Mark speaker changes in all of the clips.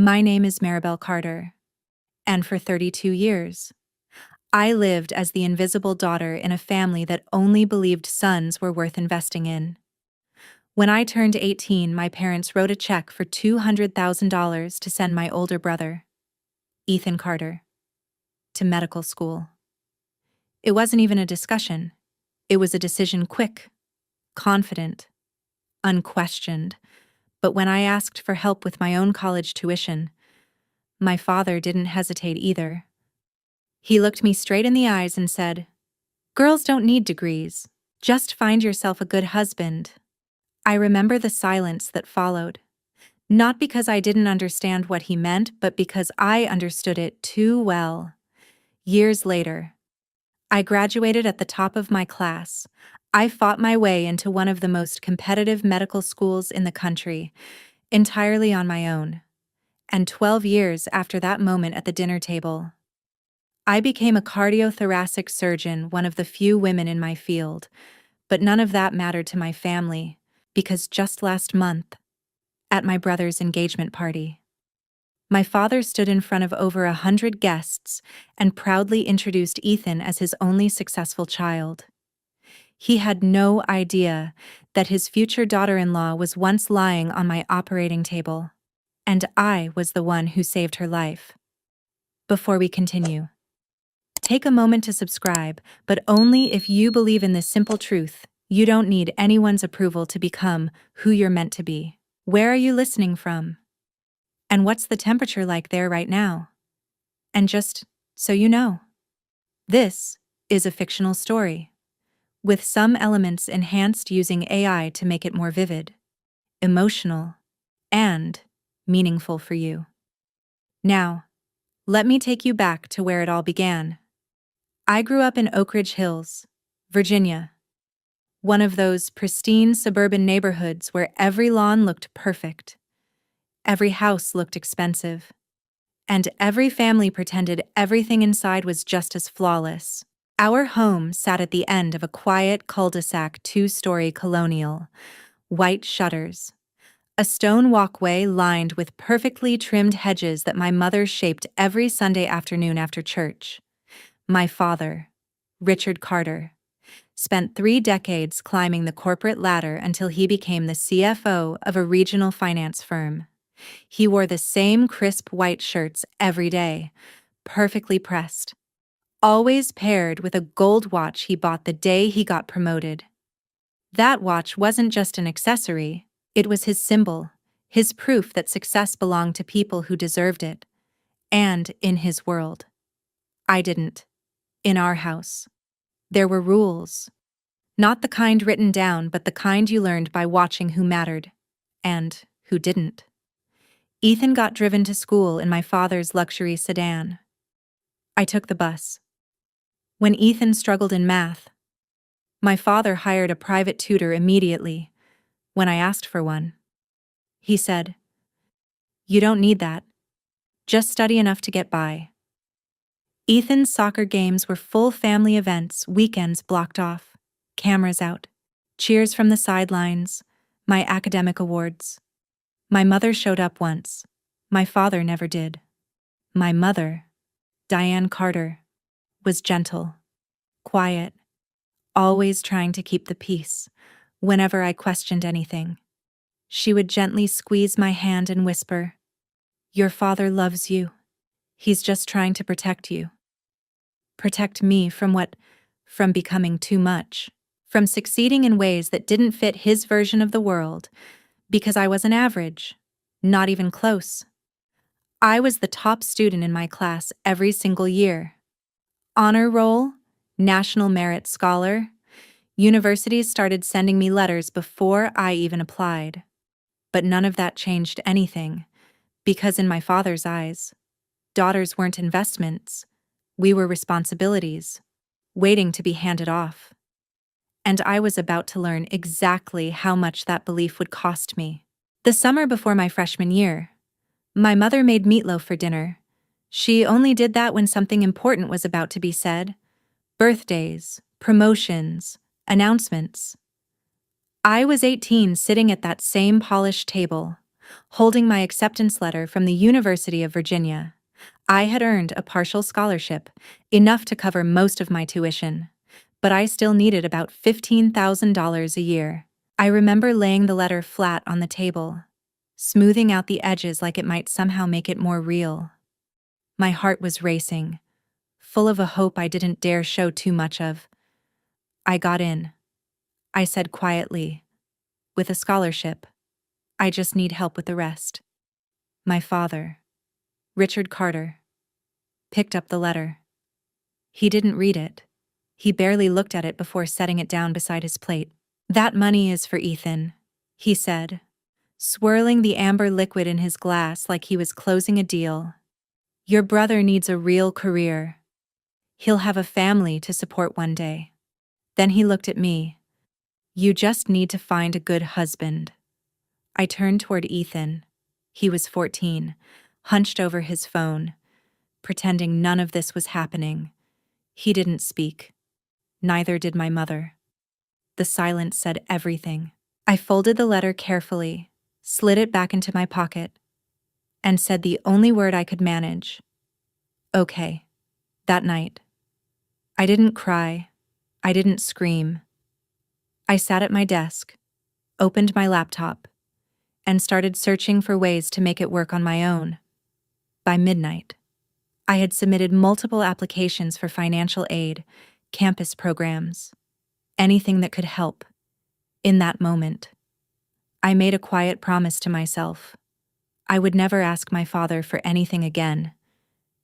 Speaker 1: My name is Maribel Carter, and for 32 years, I lived as the invisible daughter in a family that only believed sons were worth investing in. When I turned 18, my parents wrote a check for $200,000 to send my older brother, Ethan Carter, to medical school. It wasn't even a discussion. It was a decision quick, confident, unquestioned. But when I asked for help with my own college tuition, my father didn't hesitate either. He looked me straight in the eyes and said, "Girls don't need degrees. Just find yourself a good husband." I remember the silence that followed. Not because I didn't understand what he meant, but because I understood it too well. Years later, I graduated at the top of my class. I fought my way into one of the most competitive medical schools in the country, entirely on my own. And 12 years after that moment at the dinner table, I became a cardiothoracic surgeon, one of the few women in my field. But none of that mattered to my family, because just last month, at my brother's engagement party, my father stood in front of over 100 guests and proudly introduced Ethan as his only successful child. He had no idea that his future daughter-in-law was once lying on my operating table, and I was the one who saved her life. Before we continue, take a moment to subscribe, but only if you believe in this simple truth: you don't need anyone's approval to become who you're meant to be. Where are you listening from? And what's the temperature like there right now? And just so you know, this is a fictional story, with some elements enhanced using AI to make it more vivid, emotional, and meaningful for you. Now, let me take you back to where it all began. I grew up in Oak Ridge Hills, Virginia, one of those pristine suburban neighborhoods where every lawn looked perfect, every house looked expensive, and every family pretended everything inside was just as flawless. Our home sat at the end of a quiet cul-de-sac 2-story colonial, white shutters, a stone walkway lined with perfectly trimmed hedges that my mother shaped every Sunday afternoon after church. My father, Richard Carter, spent 3 decades climbing the corporate ladder until he became the CFO of a regional finance firm. He wore the same crisp white shirts every day, perfectly pressed, always paired with a gold watch he bought the day he got promoted. That watch wasn't just an accessory, it was his symbol, his proof that success belonged to people who deserved it. And in his world, I didn't. In our house, there were rules. Not the kind written down, but the kind you learned by watching who mattered and who didn't. Ethan got driven to school in my father's luxury sedan. I took the bus. When Ethan struggled in math, my father hired a private tutor immediately when I asked for one. He said, "You don't need that. Just study enough to get by." Ethan's soccer games were full family events, weekends blocked off, cameras out, cheers from the sidelines, my academic awards. My mother showed up once. My father never did. My mother, Diane Carter, was gentle, quiet, always trying to keep the peace whenever I questioned anything. She would gently squeeze my hand and whisper, "Your father loves you. He's just trying to protect you." Protect me from what? From becoming too much. From succeeding in ways that didn't fit his version of the world, because I wasn't average, not even close. I was the top student in my class every single year. Honor roll, National Merit Scholar. Universities started sending me letters before I even applied. But none of that changed anything, because in my father's eyes, daughters weren't investments. We were responsibilities, waiting to be handed off. And I was about to learn exactly how much that belief would cost me. The summer before my freshman year, my mother made meatloaf for dinner. She only did that when something important was about to be said. Birthdays, promotions, announcements. I was 18, sitting at that same polished table, holding my acceptance letter from the University of Virginia. I had earned a partial scholarship, enough to cover most of my tuition, but I still needed about $15,000 a year. I remember laying the letter flat on the table, smoothing out the edges like it might somehow make it more real. My heart was racing, full of a hope I didn't dare show too much of. I got in, I said quietly. With a scholarship. I just need help with the rest. My father, Richard Carter, picked up the letter. He didn't read it. He barely looked at it before setting it down beside his plate. That money is for Ethan, he said, swirling the amber liquid in his glass like he was closing a deal. Your brother needs a real career. He'll have a family to support one day. Then he looked at me. You just need to find a good husband. I turned toward Ethan. He was 14, hunched over his phone, pretending none of this was happening. He didn't speak. Neither did my mother. The silence said everything. I folded the letter carefully, slid it back into my pocket, and said the only word I could manage. Okay. That night. I didn't cry. I didn't scream. I sat at my desk, opened my laptop, and started searching for ways to make it work on my own. By midnight, I had submitted multiple applications for financial aid, campus programs, anything that could help. In that moment, I made a quiet promise to myself. I would never ask my father for anything again,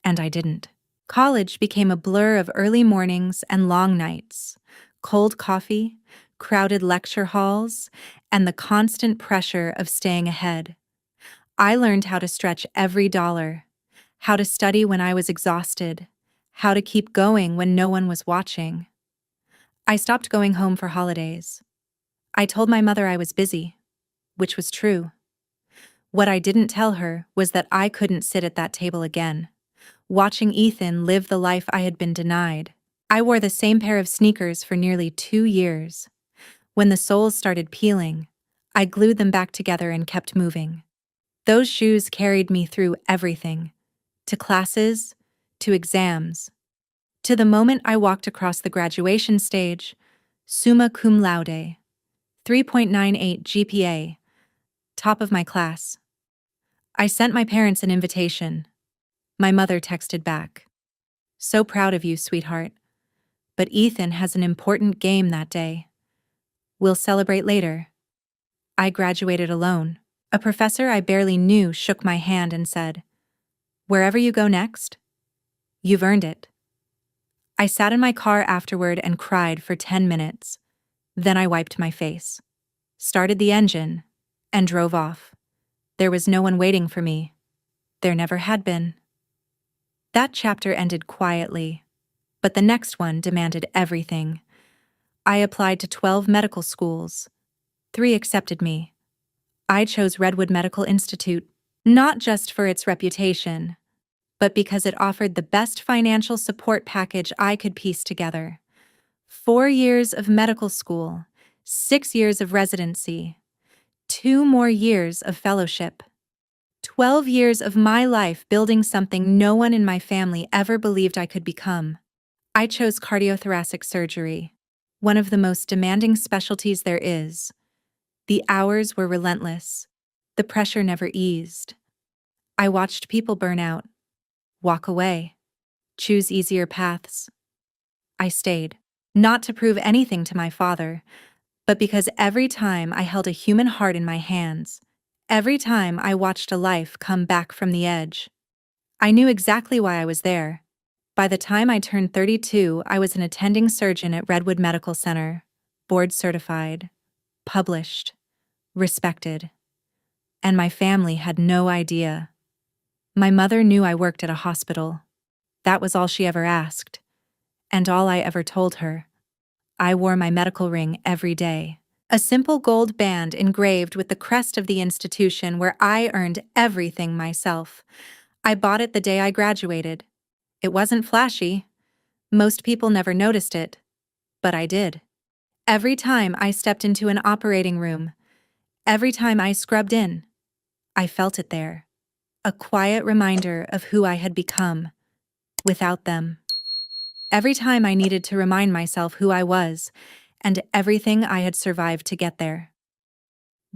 Speaker 1: and I didn't. College became a blur of early mornings and long nights, cold coffee, crowded lecture halls, and the constant pressure of staying ahead. I learned how to stretch every dollar, how to study when I was exhausted, how to keep going when no one was watching. I stopped going home for holidays. I told my mother I was busy, which was true. What I didn't tell her was that I couldn't sit at that table again, watching Ethan live the life I had been denied. I wore the same pair of sneakers for nearly 2 years. When the soles started peeling, I glued them back together and kept moving. Those shoes carried me through everything, to classes, to exams, to the moment I walked across the graduation stage, summa cum laude, 3.98 GPA, top of my class. I sent my parents an invitation. My mother texted back. So proud of you, sweetheart. But Ethan has an important game that day. We'll celebrate later. I graduated alone. A professor I barely knew shook my hand and said, Wherever you go next, you've earned it. I sat in my car afterward and cried for 10 minutes. Then I wiped my face, started the engine, and drove off. There was no one waiting for me. There never had been. That chapter ended quietly, but the next one demanded everything. I applied to 12 medical schools. 3 accepted me. I chose Redwood Medical Institute, not just for its reputation, but because it offered the best financial support package I could piece together. 4 years of medical school, 6 years of residency, 2 more years of fellowship. 12 years of my life building something no one in my family ever believed I could become. I chose cardiothoracic surgery, one of the most demanding specialties there is. The hours were relentless. The pressure never eased. I watched people burn out, walk away, choose easier paths. I stayed, not to prove anything to my father, but because every time I held a human heart in my hands, every time I watched a life come back from the edge, I knew exactly why I was there. By the time I turned 32, I was an attending surgeon at Redwood Medical Center, board certified, published, respected. And my family had no idea. My mother knew I worked at a hospital. That was all she ever asked, and all I ever told her. I wore my medical ring every day. A simple gold band engraved with the crest of the institution where I earned everything myself. I bought it the day I graduated. It wasn't flashy. Most people never noticed it. But I did. Every time I stepped into an operating room, every time I scrubbed in, I felt it there. A quiet reminder of who I had become without them. Every time I needed to remind myself who I was and everything I had survived to get there.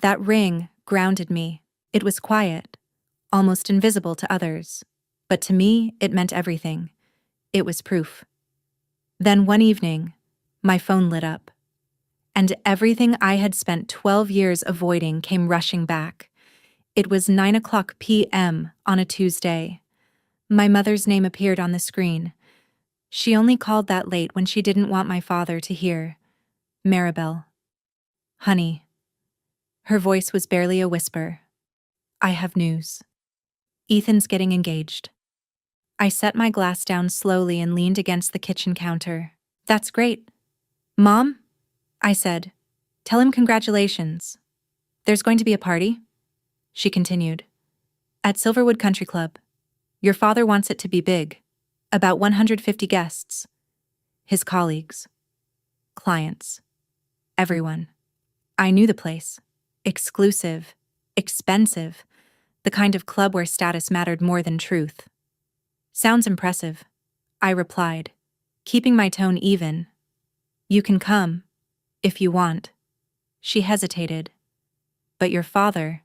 Speaker 1: That ring grounded me. It was quiet, almost invisible to others. But to me, it meant everything. It was proof. Then one evening, my phone lit up. And everything I had spent 12 years avoiding came rushing back. It was 9:00 p.m. on a Tuesday. My mother's name appeared on the screen. She only called that late when she didn't want my father to hear. Maribel. Honey. Her voice was barely a whisper. I have news. Ethan's getting engaged. I set my glass down slowly and leaned against the kitchen counter. That's great. Mom? I said. Tell him congratulations. There's going to be a party? She continued. At Silverwood Country Club. Your father wants it to be big. About 150 guests. His colleagues. Clients. Everyone. I knew the place. Exclusive. Expensive. The kind of club where status mattered more than truth. Sounds impressive, I replied, keeping my tone even. You can come, if you want. She hesitated. But your father,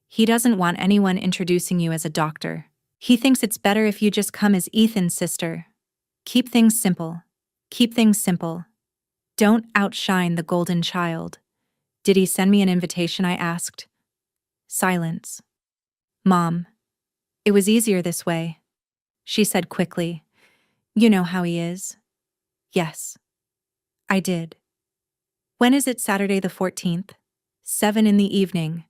Speaker 1: he doesn't want anyone introducing you as a doctor. He thinks it's better if you just come as Ethan's sister. Keep things simple. Keep things simple. Don't outshine the golden child. Did he send me an invitation? I asked. Silence. Mom, it was easier this way. She said quickly. You know how he is. Yes. I did. When is it? Saturday the 14th? 7 in the evening.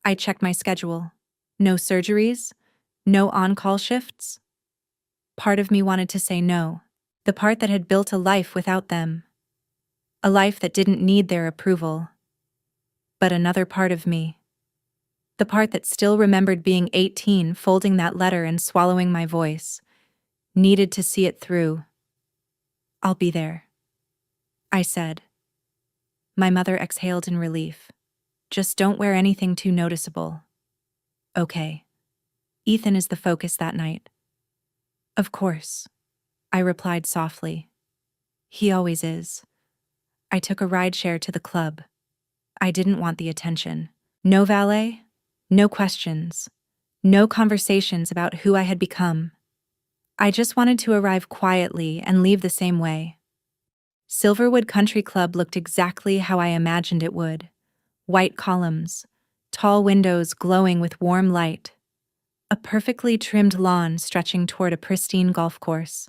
Speaker 1: I checked my schedule. No surgeries? No on-call shifts? Part of me wanted to say no. The part that had built a life without them. A life that didn't need their approval. But another part of me. The part that still remembered being 18, folding that letter and swallowing my voice. Needed to see it through. I'll be there. I said. My mother exhaled in relief. Just don't wear anything too noticeable. Okay. Ethan is the focus that night. Of course. I replied softly. He always is. I took a rideshare to the club. I didn't want the attention. No valet, no questions, no conversations about who I had become. I just wanted to arrive quietly and leave the same way. Silverwood Country Club looked exactly how I imagined it would. White columns, tall windows glowing with warm light, a perfectly trimmed lawn stretching toward a pristine golf course.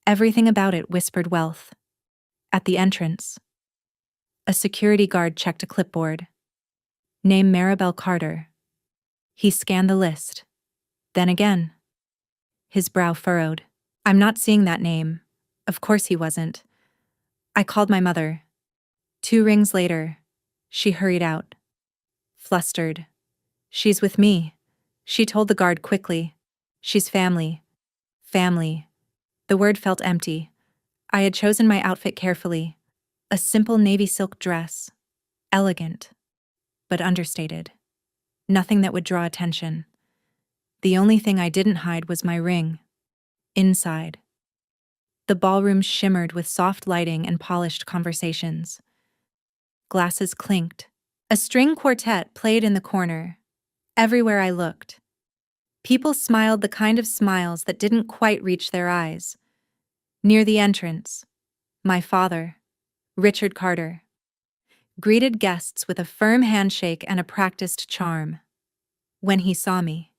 Speaker 1: Everything about it whispered wealth. At the entrance, a security guard checked a clipboard. Name Maribel Carter. He scanned the list. Then again. His brow furrowed. I'm not seeing that name. Of course he wasn't. I called my mother. 2 rings later, she hurried out. Flustered. She's with me, she told the guard quickly. She's family. Family. The word felt empty. I had chosen my outfit carefully. A simple navy silk dress. Elegant. But understated. Nothing that would draw attention. The only thing I didn't hide was my ring. Inside. The ballroom shimmered with soft lighting and polished conversations. Glasses clinked. A string quartet played in the corner. Everywhere I looked. People smiled the kind of smiles that didn't quite reach their eyes. Near the entrance, my father, Richard Carter, greeted guests with a firm handshake and a practiced charm. When he saw me,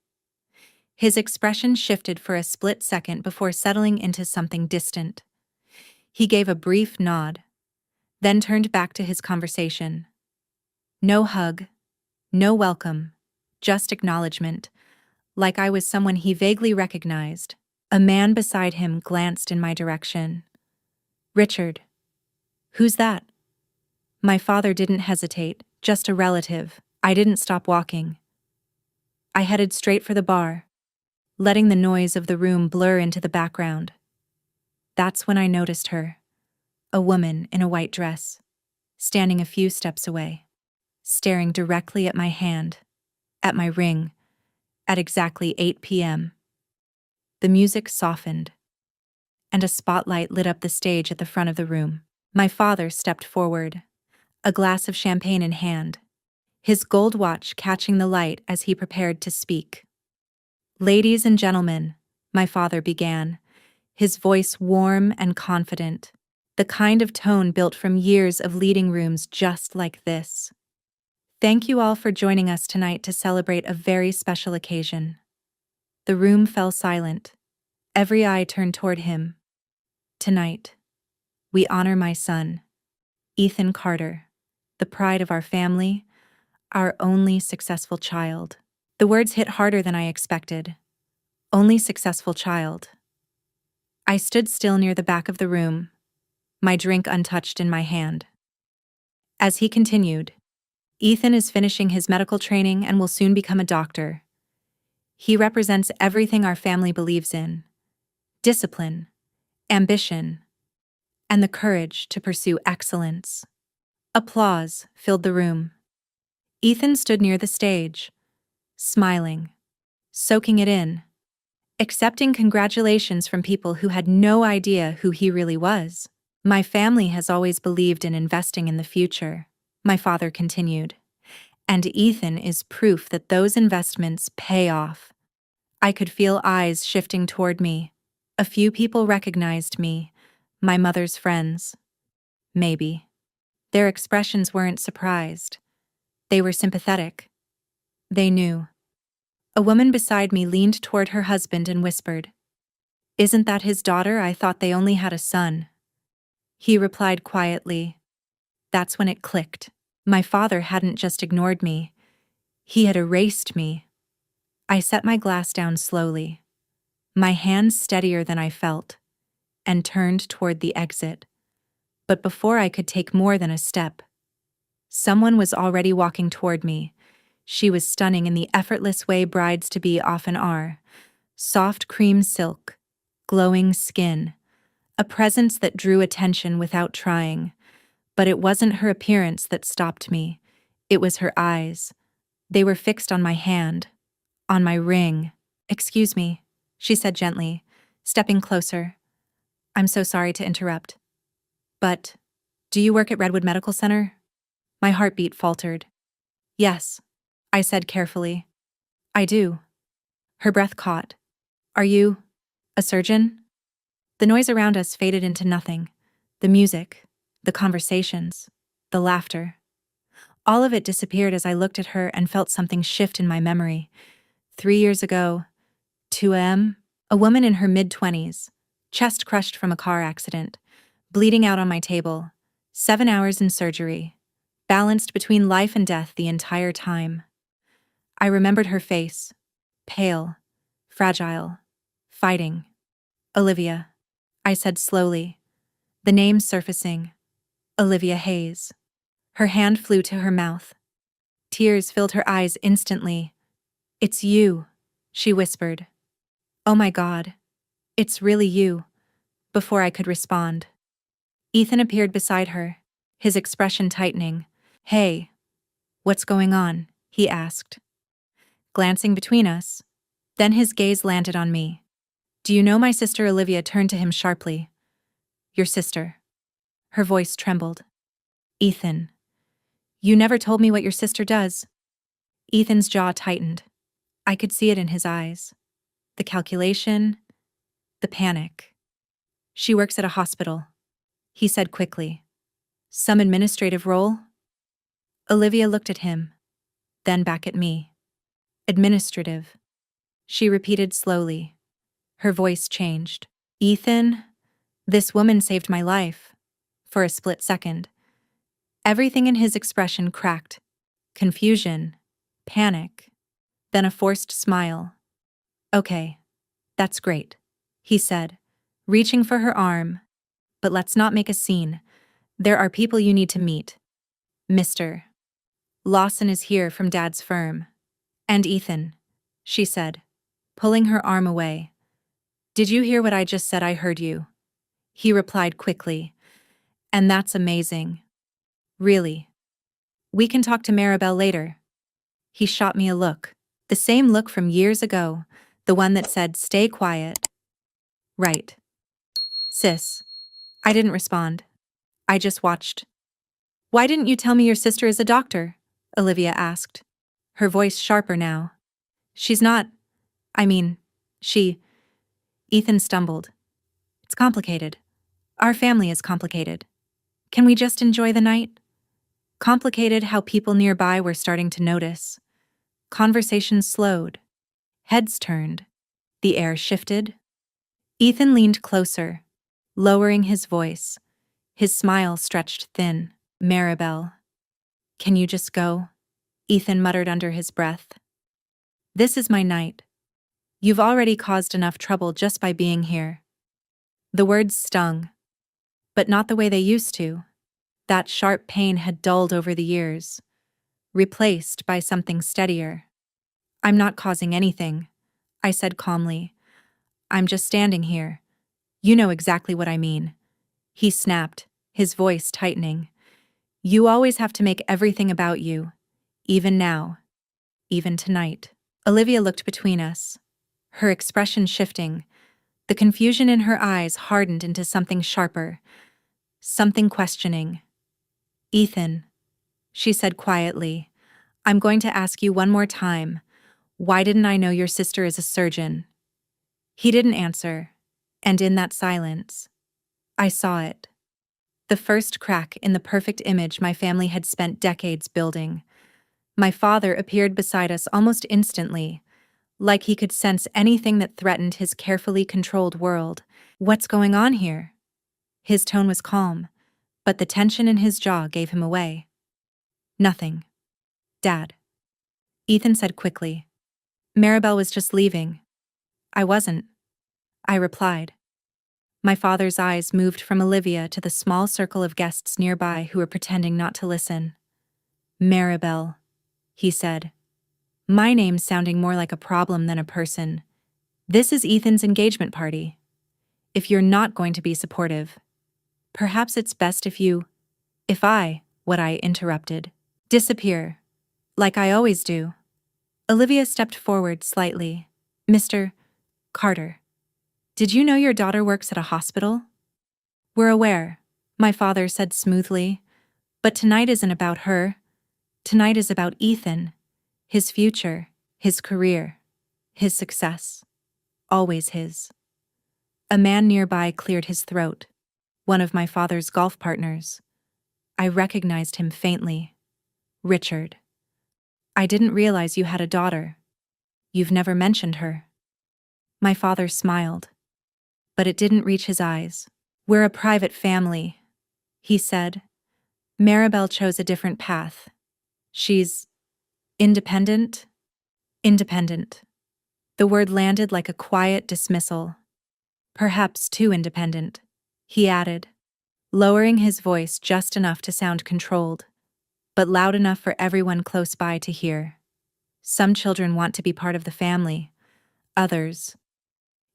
Speaker 1: his expression shifted for a split second before settling into something distant. He gave a brief nod, then turned back to his conversation. No hug, no welcome, just acknowledgement, like I was someone he vaguely recognized. A man beside him glanced in my direction. Richard. Who's that? My father didn't hesitate, just a relative. I didn't stop walking. I headed straight for the bar, letting the noise of the room blur into the background. That's when I noticed her, a woman in a white dress, standing a few steps away, staring directly at my hand. at my ring, at exactly 8 p.m. The music softened, and a spotlight lit up the stage at the front of the room. My father stepped forward, a glass of champagne in hand, his gold watch catching the light as he prepared to speak. "Ladies and gentlemen," my father began, his voice warm and confident, the kind of tone built from years of leading rooms just like this. "Thank you all for joining us tonight to celebrate a very special occasion." The room fell silent. Every eye turned toward him. "Tonight, we honor my son, Ethan Carter, the pride of our family, our only successful child." The words hit harder than I expected. Only successful child. I stood still near the back of the room, my drink untouched in my hand. As he continued, "Ethan is finishing his medical training and will soon become a doctor. He represents everything our family believes in: discipline, ambition, and the courage to pursue excellence." Applause filled the room. Ethan stood near the stage, smiling, soaking it in, accepting congratulations from people who had no idea who he really was. "My family has always believed in investing in the future," my father continued, "and Ethan is proof that those investments pay off." I could feel eyes shifting toward me. A few people recognized me, my mother's friends. Maybe. Their expressions weren't surprised. They were sympathetic. They knew. A woman beside me leaned toward her husband and whispered, "Isn't that his daughter? I thought they only had a son." He replied quietly. That's when it clicked. My father hadn't just ignored me. He had erased me. I set my glass down slowly, my hands steadier than I felt, and turned toward the exit. But before I could take more than a step, someone was already walking toward me. She was stunning in the effortless way brides-to-be often are. Soft cream silk, glowing skin, a presence that drew attention without trying. But it wasn't her appearance that stopped me. It was her eyes. They were fixed on my hand, on my ring. "Excuse me," she said gently, stepping closer. "I'm so sorry to interrupt. But, do you work at Redwood Medical Center?" My heartbeat faltered. "Yes," I said carefully. "I do." Her breath caught. "Are you a surgeon?" The noise around us faded into nothing. The music, the conversations, the laughter. All of it disappeared as I looked at her and felt something shift in my memory. 3 years ago, 2 a.m., a woman in her mid-20s, chest crushed from a car accident, bleeding out on my table, 7 hours in surgery, balanced between life and death the entire time. I remembered her face, pale, fragile, fighting. "Olivia," I said slowly, the name surfacing. "Olivia Hayes." Her hand flew to her mouth. Tears filled her eyes instantly. "It's you," she whispered. "Oh my God, it's really you." Before I could respond, Ethan appeared beside her, his expression tightening. "Hey, what's going on?" he asked, glancing between us. Then his gaze landed on me. "Do you know my sister?" Olivia turned to him sharply. "Your sister." Her voice trembled. "Ethan, you never told me what your sister does." Ethan's jaw tightened. I could see it in his eyes. The calculation, the panic. "She works at a hospital," he said quickly. "Some administrative role?" Olivia looked at him, then back at me. "Administrative," she repeated slowly. Her voice changed. "Ethan, this woman saved my life." For a split second, everything in his expression cracked. Confusion, panic, then a forced smile. "Okay, that's great," he said, reaching for her arm. "But let's not make a scene. There are people you need to meet. Mr. Lawson is here from Dad's firm." "And Ethan," she said, pulling her arm away. "Did you hear what I just said?" "I heard you," he replied quickly. "And that's amazing. Really. We can talk to Maribel later." He shot me a look. The same look from years ago, the one that said, "Stay quiet." Right. Sis. I didn't respond. I just watched. Why didn't you tell me your sister is a doctor? Olivia asked, her voice sharper now. She's not. I mean, she. Ethan stumbled. It's complicated. Our family is complicated. Can we just enjoy the night? Complicated how people nearby were starting to notice. Conversations slowed. Heads turned. The air shifted. Ethan leaned closer, lowering his voice. His smile stretched thin. Maribel. Can you just go? Ethan muttered under his breath. This is my night. You've already caused enough trouble just by being here. The words stung, but not the way they used to. That sharp pain had dulled over the years, replaced by something steadier. I'm not causing anything, I said calmly. I'm just standing here. You know exactly what I mean. He snapped, his voice tightening. You always have to make everything about you, even now, even tonight. Olivia looked between us, her expression shifting. The confusion in her eyes hardened into something sharper, something questioning. Ethan, she said quietly, I'm going to ask you one more time. Why didn't I know your sister is a surgeon? He didn't answer, and in that silence, I saw it. The first crack in the perfect image my family had spent decades building. My father appeared beside us almost instantly, like he could sense anything that threatened his carefully controlled world. What's going on here? His tone was calm, but the tension in his jaw gave him away. Nothing. Dad. Ethan said quickly. Maribel was just leaving. I wasn't. I replied. My father's eyes moved from Olivia to the small circle of guests nearby who were pretending not to listen. Maribel, he said. My name sounding more like a problem than a person. This is Ethan's engagement party. If you're not going to be supportive, perhaps it's best if I interrupted, disappear, like I always do. Olivia stepped forward slightly. Mr. Carter, did you know your daughter works at a hospital? We're aware, my father said smoothly, but tonight isn't about her. Tonight is about Ethan, his future, his career, his success. Always his. A man nearby cleared his throat, one of my father's golf partners. I recognized him faintly. Richard. I didn't realize you had a daughter. You've never mentioned her. My father smiled, but it didn't reach his eyes. We're a private family, he said. Maribel chose a different path. She's independent. Independent. The word landed like a quiet dismissal. Perhaps too independent, he added, lowering his voice just enough to sound controlled, but loud enough for everyone close by to hear. Some children want to be part of the family. Others.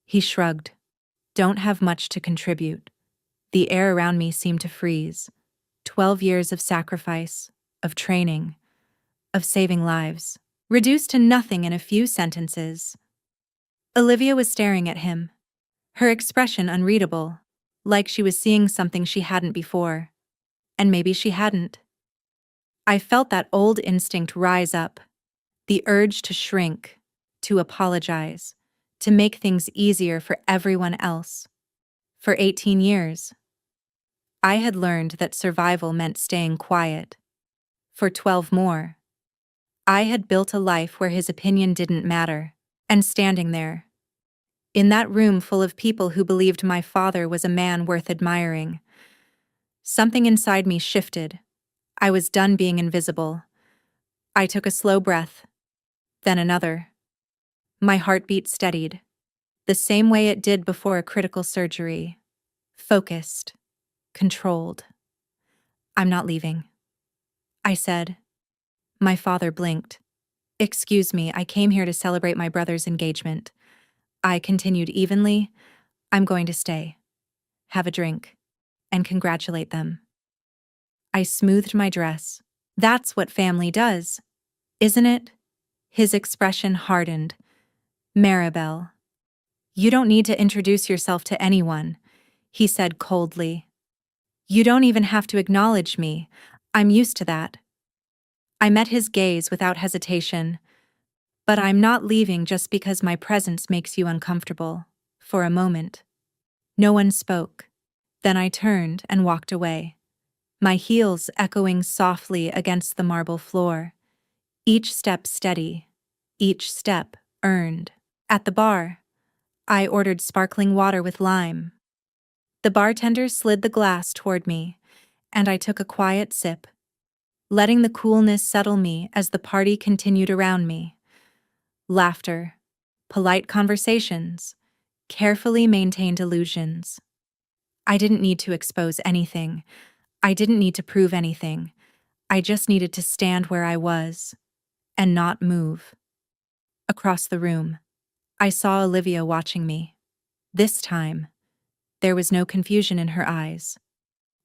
Speaker 1: He shrugged. Don't have much to contribute. The air around me seemed to freeze. 12 years of sacrifice, of training, of saving lives, reduced to nothing in a few sentences. Olivia was staring at him, her expression unreadable, like she was seeing something she hadn't before. And maybe she hadn't. I felt that old instinct rise up, the urge to shrink, to apologize, to make things easier for everyone else. For 18 years, I had learned that survival meant staying quiet. For 12 more, I had built a life where his opinion didn't matter, and standing there, in that room full of people who believed my father was a man worth admiring, something inside me shifted. I was done being invisible. I took a slow breath, then another. My heartbeat steadied, the same way it did before a critical surgery. Focused, controlled. I'm not leaving, I said. My father blinked. Excuse me, I came here to celebrate my brother's engagement. I continued evenly. I'm going to stay, have a drink, and congratulate them. I smoothed my dress. That's what family does, isn't it? His expression hardened. Maribel, you don't need to introduce yourself to anyone, he said coldly. You don't even have to acknowledge me. I'm used to that. I met his gaze without hesitation. But I'm not leaving just because my presence makes you uncomfortable. For a moment. No one spoke. Then I turned and walked away, my heels echoing softly against the marble floor. Each step steady. Each step earned. At the bar, I ordered sparkling water with lime. The bartender slid the glass toward me, and I took a quiet sip, letting the coolness settle me as the party continued around me. Laughter, polite conversations, carefully maintained illusions. I didn't need to expose anything. I didn't need to prove anything. I just needed to stand where I was and not move. Across the room, I saw Olivia watching me. This time, there was no confusion in her eyes,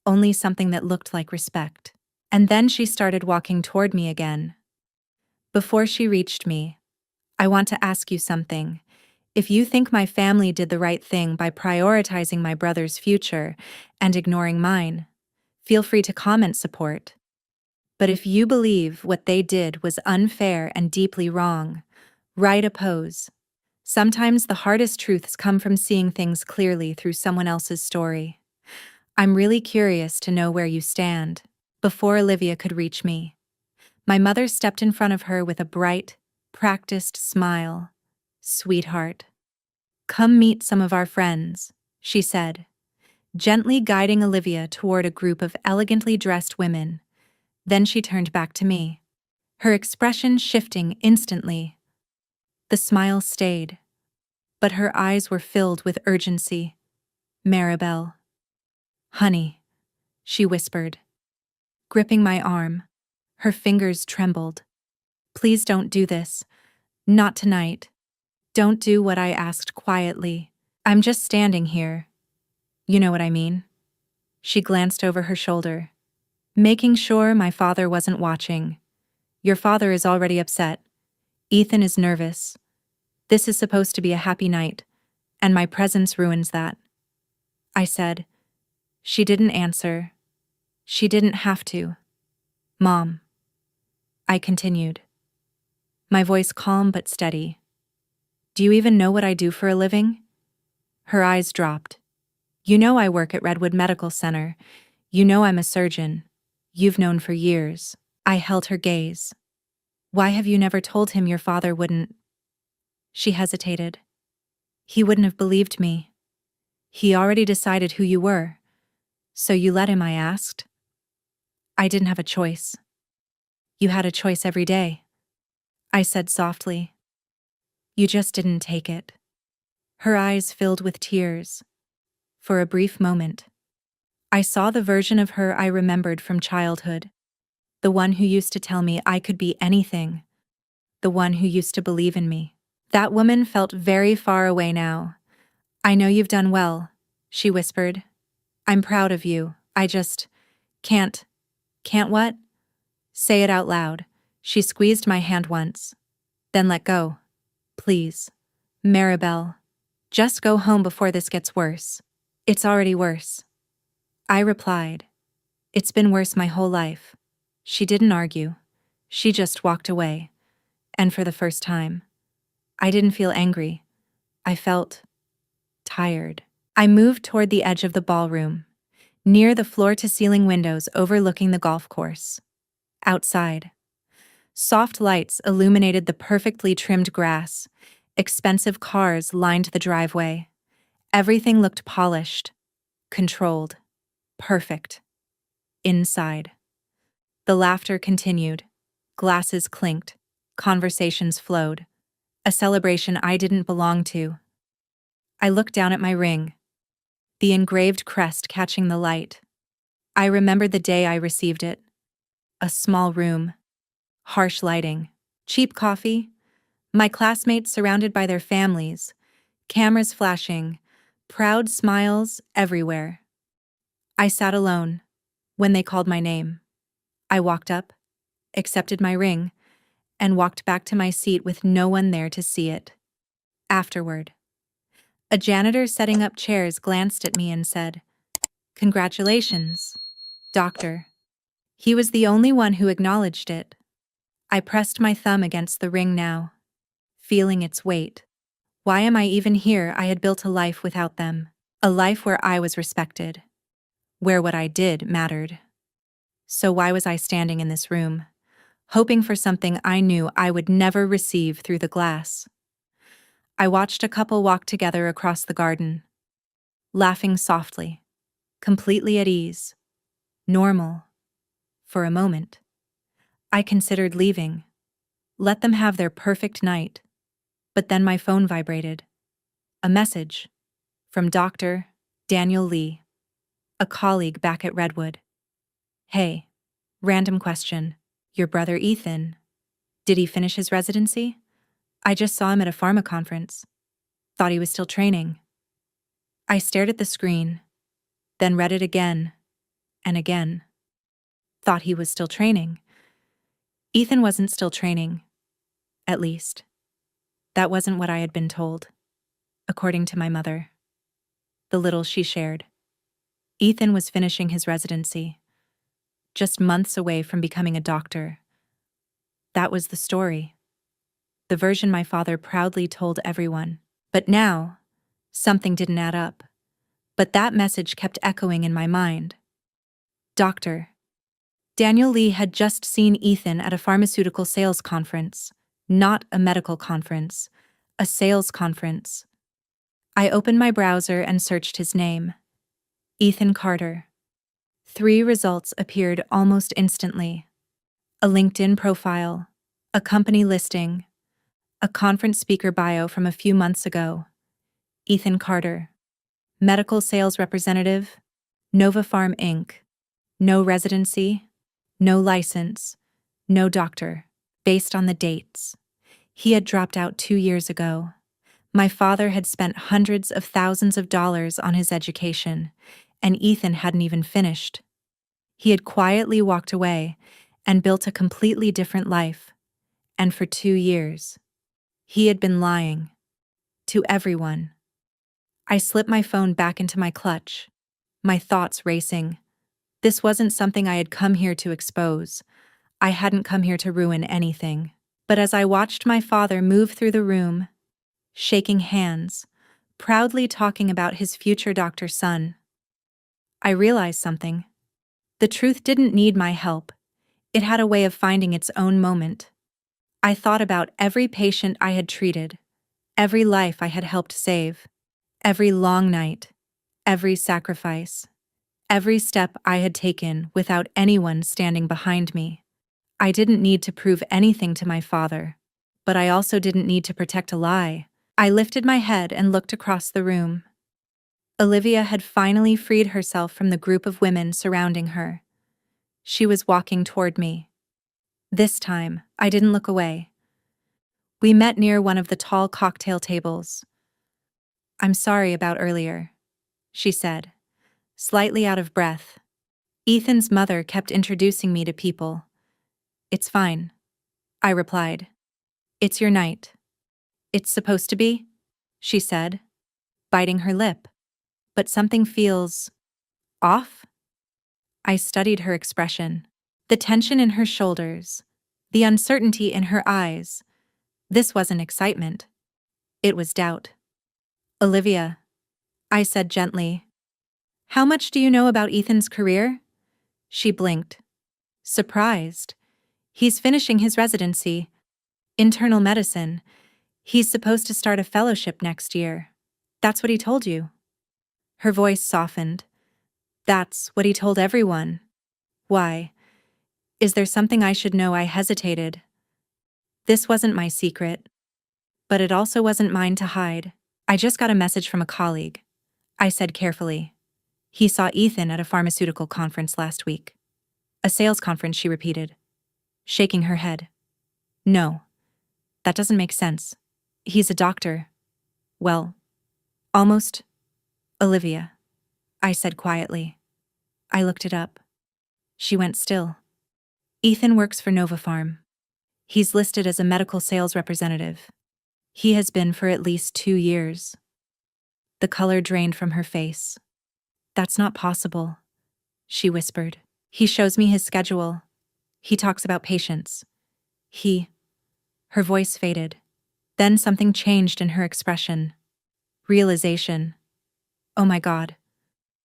Speaker 1: only something that looked like respect. And then she started walking toward me again. Before she reached me, I want to ask you something. If you think my family did the right thing by prioritizing my brother's future and ignoring mine, feel free to comment support. But if you believe what they did was unfair and deeply wrong, write oppose. Sometimes the hardest truths come from seeing things clearly through someone else's story. I'm really curious to know where you stand. Before Olivia could reach me, my mother stepped in front of her with a bright, practiced smile. Sweetheart, come meet some of our friends, she said, gently guiding Olivia toward a group of elegantly dressed women. Then she turned back to me, her expression shifting instantly. The smile stayed, but her eyes were filled with urgency. Maribel. Honey, she whispered, gripping my arm. Her fingers trembled. Please don't do this. Not tonight. Don't do what I asked quietly. I'm just standing here. You know what I mean? She glanced over her shoulder, making sure my father wasn't watching. Your father is already upset. Ethan is nervous. This is supposed to be a happy night, and my presence ruins that. I said. She didn't answer. She didn't have to. Mom. I continued, my voice calm but steady. Do you even know what I do for a living? Her eyes dropped. You know I work at Redwood Medical Center. You know I'm a surgeon. You've known for years. I held her gaze. Why have you never told him your father wouldn't? She hesitated. He wouldn't have believed me. He already decided who you were. So you let him, I asked. I didn't have a choice. You had a choice every day, I said softly. You just didn't take it. Her eyes filled with tears. For a brief moment, I saw the version of her I remembered from childhood. The one who used to tell me I could be anything. The one who used to believe in me. That woman felt very far away now. I know you've done well, she whispered. I'm proud of you. I just can't what? Say it out loud. She squeezed my hand once. Then let go. Please. Maribel. Just go home before this gets worse. It's already worse. I replied. It's been worse my whole life. She didn't argue. She just walked away. And for the first time, I didn't feel angry. I felt tired. I moved toward the edge of the ballroom, near the floor-to-ceiling windows overlooking the golf course. Outside, soft lights illuminated the perfectly trimmed grass. Expensive cars lined the driveway. Everything looked polished, controlled, perfect. Inside, the laughter continued. Glasses clinked. Conversations flowed. A celebration I didn't belong to. I looked down at my ring, the engraved crest catching the light. I remembered the day I received it. A small room, harsh lighting, cheap coffee, my classmates surrounded by their families, cameras flashing, proud smiles everywhere. I sat alone when they called my name. I walked up, accepted my ring, and walked back to my seat with no one there to see it. Afterward, a janitor setting up chairs glanced at me and said, "Congratulations, doctor." He was the only one who acknowledged it. I pressed my thumb against the ring now, feeling its weight. Why am I even here? I had built a life without them. A life where I was respected. Where what I did mattered. So why was I standing in this room, hoping for something I knew I would never receive through the glass? I watched a couple walk together across the garden, laughing softly, completely at ease, normal. For a moment, I considered leaving, let them have their perfect night. But then my phone vibrated. A message from Dr. Daniel Lee, a colleague back at Redwood. "Hey, random question. Your brother Ethan, did he finish his residency? I just saw him at a pharma conference. Thought he was still training." I stared at the screen, then read it again and again. Thought he was still training. Ethan wasn't still training. At least, that wasn't what I had been told, according to my mother. The little she shared. Ethan was finishing his residency, just months away from becoming a doctor. That was the story. The version my father proudly told everyone. But now, something didn't add up. But that message kept echoing in my mind. Dr. Daniel Lee had just seen Ethan at a pharmaceutical sales conference. Not a medical conference, a sales conference. I opened my browser and searched his name. Ethan Carter. 3 results appeared almost instantly. A LinkedIn profile, a company listing, a conference speaker bio from a few months ago. Ethan Carter. Medical sales representative, Nova Farm Inc. No residency, no license, no doctor. Based on the dates, he had dropped out 2 years ago. My father had spent hundreds of thousands of dollars on his education, and Ethan hadn't even finished. He had quietly walked away and built a completely different life. And for 2 years, he had been lying. To everyone. I slipped my phone back into my clutch, my thoughts racing. This wasn't something I had come here to expose. I hadn't come here to ruin anything. But as I watched my father move through the room, shaking hands, proudly talking about his future doctor son, I realized something. The truth didn't need my help. It had a way of finding its own moment. I thought about every patient I had treated, every life I had helped save, every long night, every sacrifice, every step I had taken without anyone standing behind me. I didn't need to prove anything to my father, but I also didn't need to protect a lie. I lifted my head and looked across the room. Olivia had finally freed herself from the group of women surrounding her. She was walking toward me. This time, I didn't look away. We met near one of the tall cocktail tables. "I'm sorry about earlier," she said, slightly out of breath. Ethan's mother kept introducing me to people. "It's fine," I replied. "It's your night." "It's supposed to be," she said, biting her lip. "But something feels off?" I studied her expression. The tension in her shoulders, the uncertainty in her eyes. This wasn't excitement. It was doubt. "Olivia," I said gently, "how much do you know about Ethan's career?" She blinked. Surprised. "He's finishing his residency. Internal medicine. He's supposed to start a fellowship next year. That's what he told you." Her voice softened. "That's what he told everyone." "Why? Is there something I should know?" I hesitated. This wasn't my secret, but it also wasn't mine to hide. "I just got a message from a colleague," I said carefully. "He saw Ethan at a pharmaceutical conference last week." "A sales conference," she repeated, shaking her head. "No, that doesn't make sense. He's a doctor." "Well, almost, Olivia," I said quietly. I looked it up. She went still. "Ethan works for Nova Farm. He's listed as a medical sales representative. He has been for at least 2 years. The color drained from her face. That's not possible, she whispered. He shows me his schedule. He talks about patients. Her voice faded. Then something changed in her expression. Realization. Oh my God.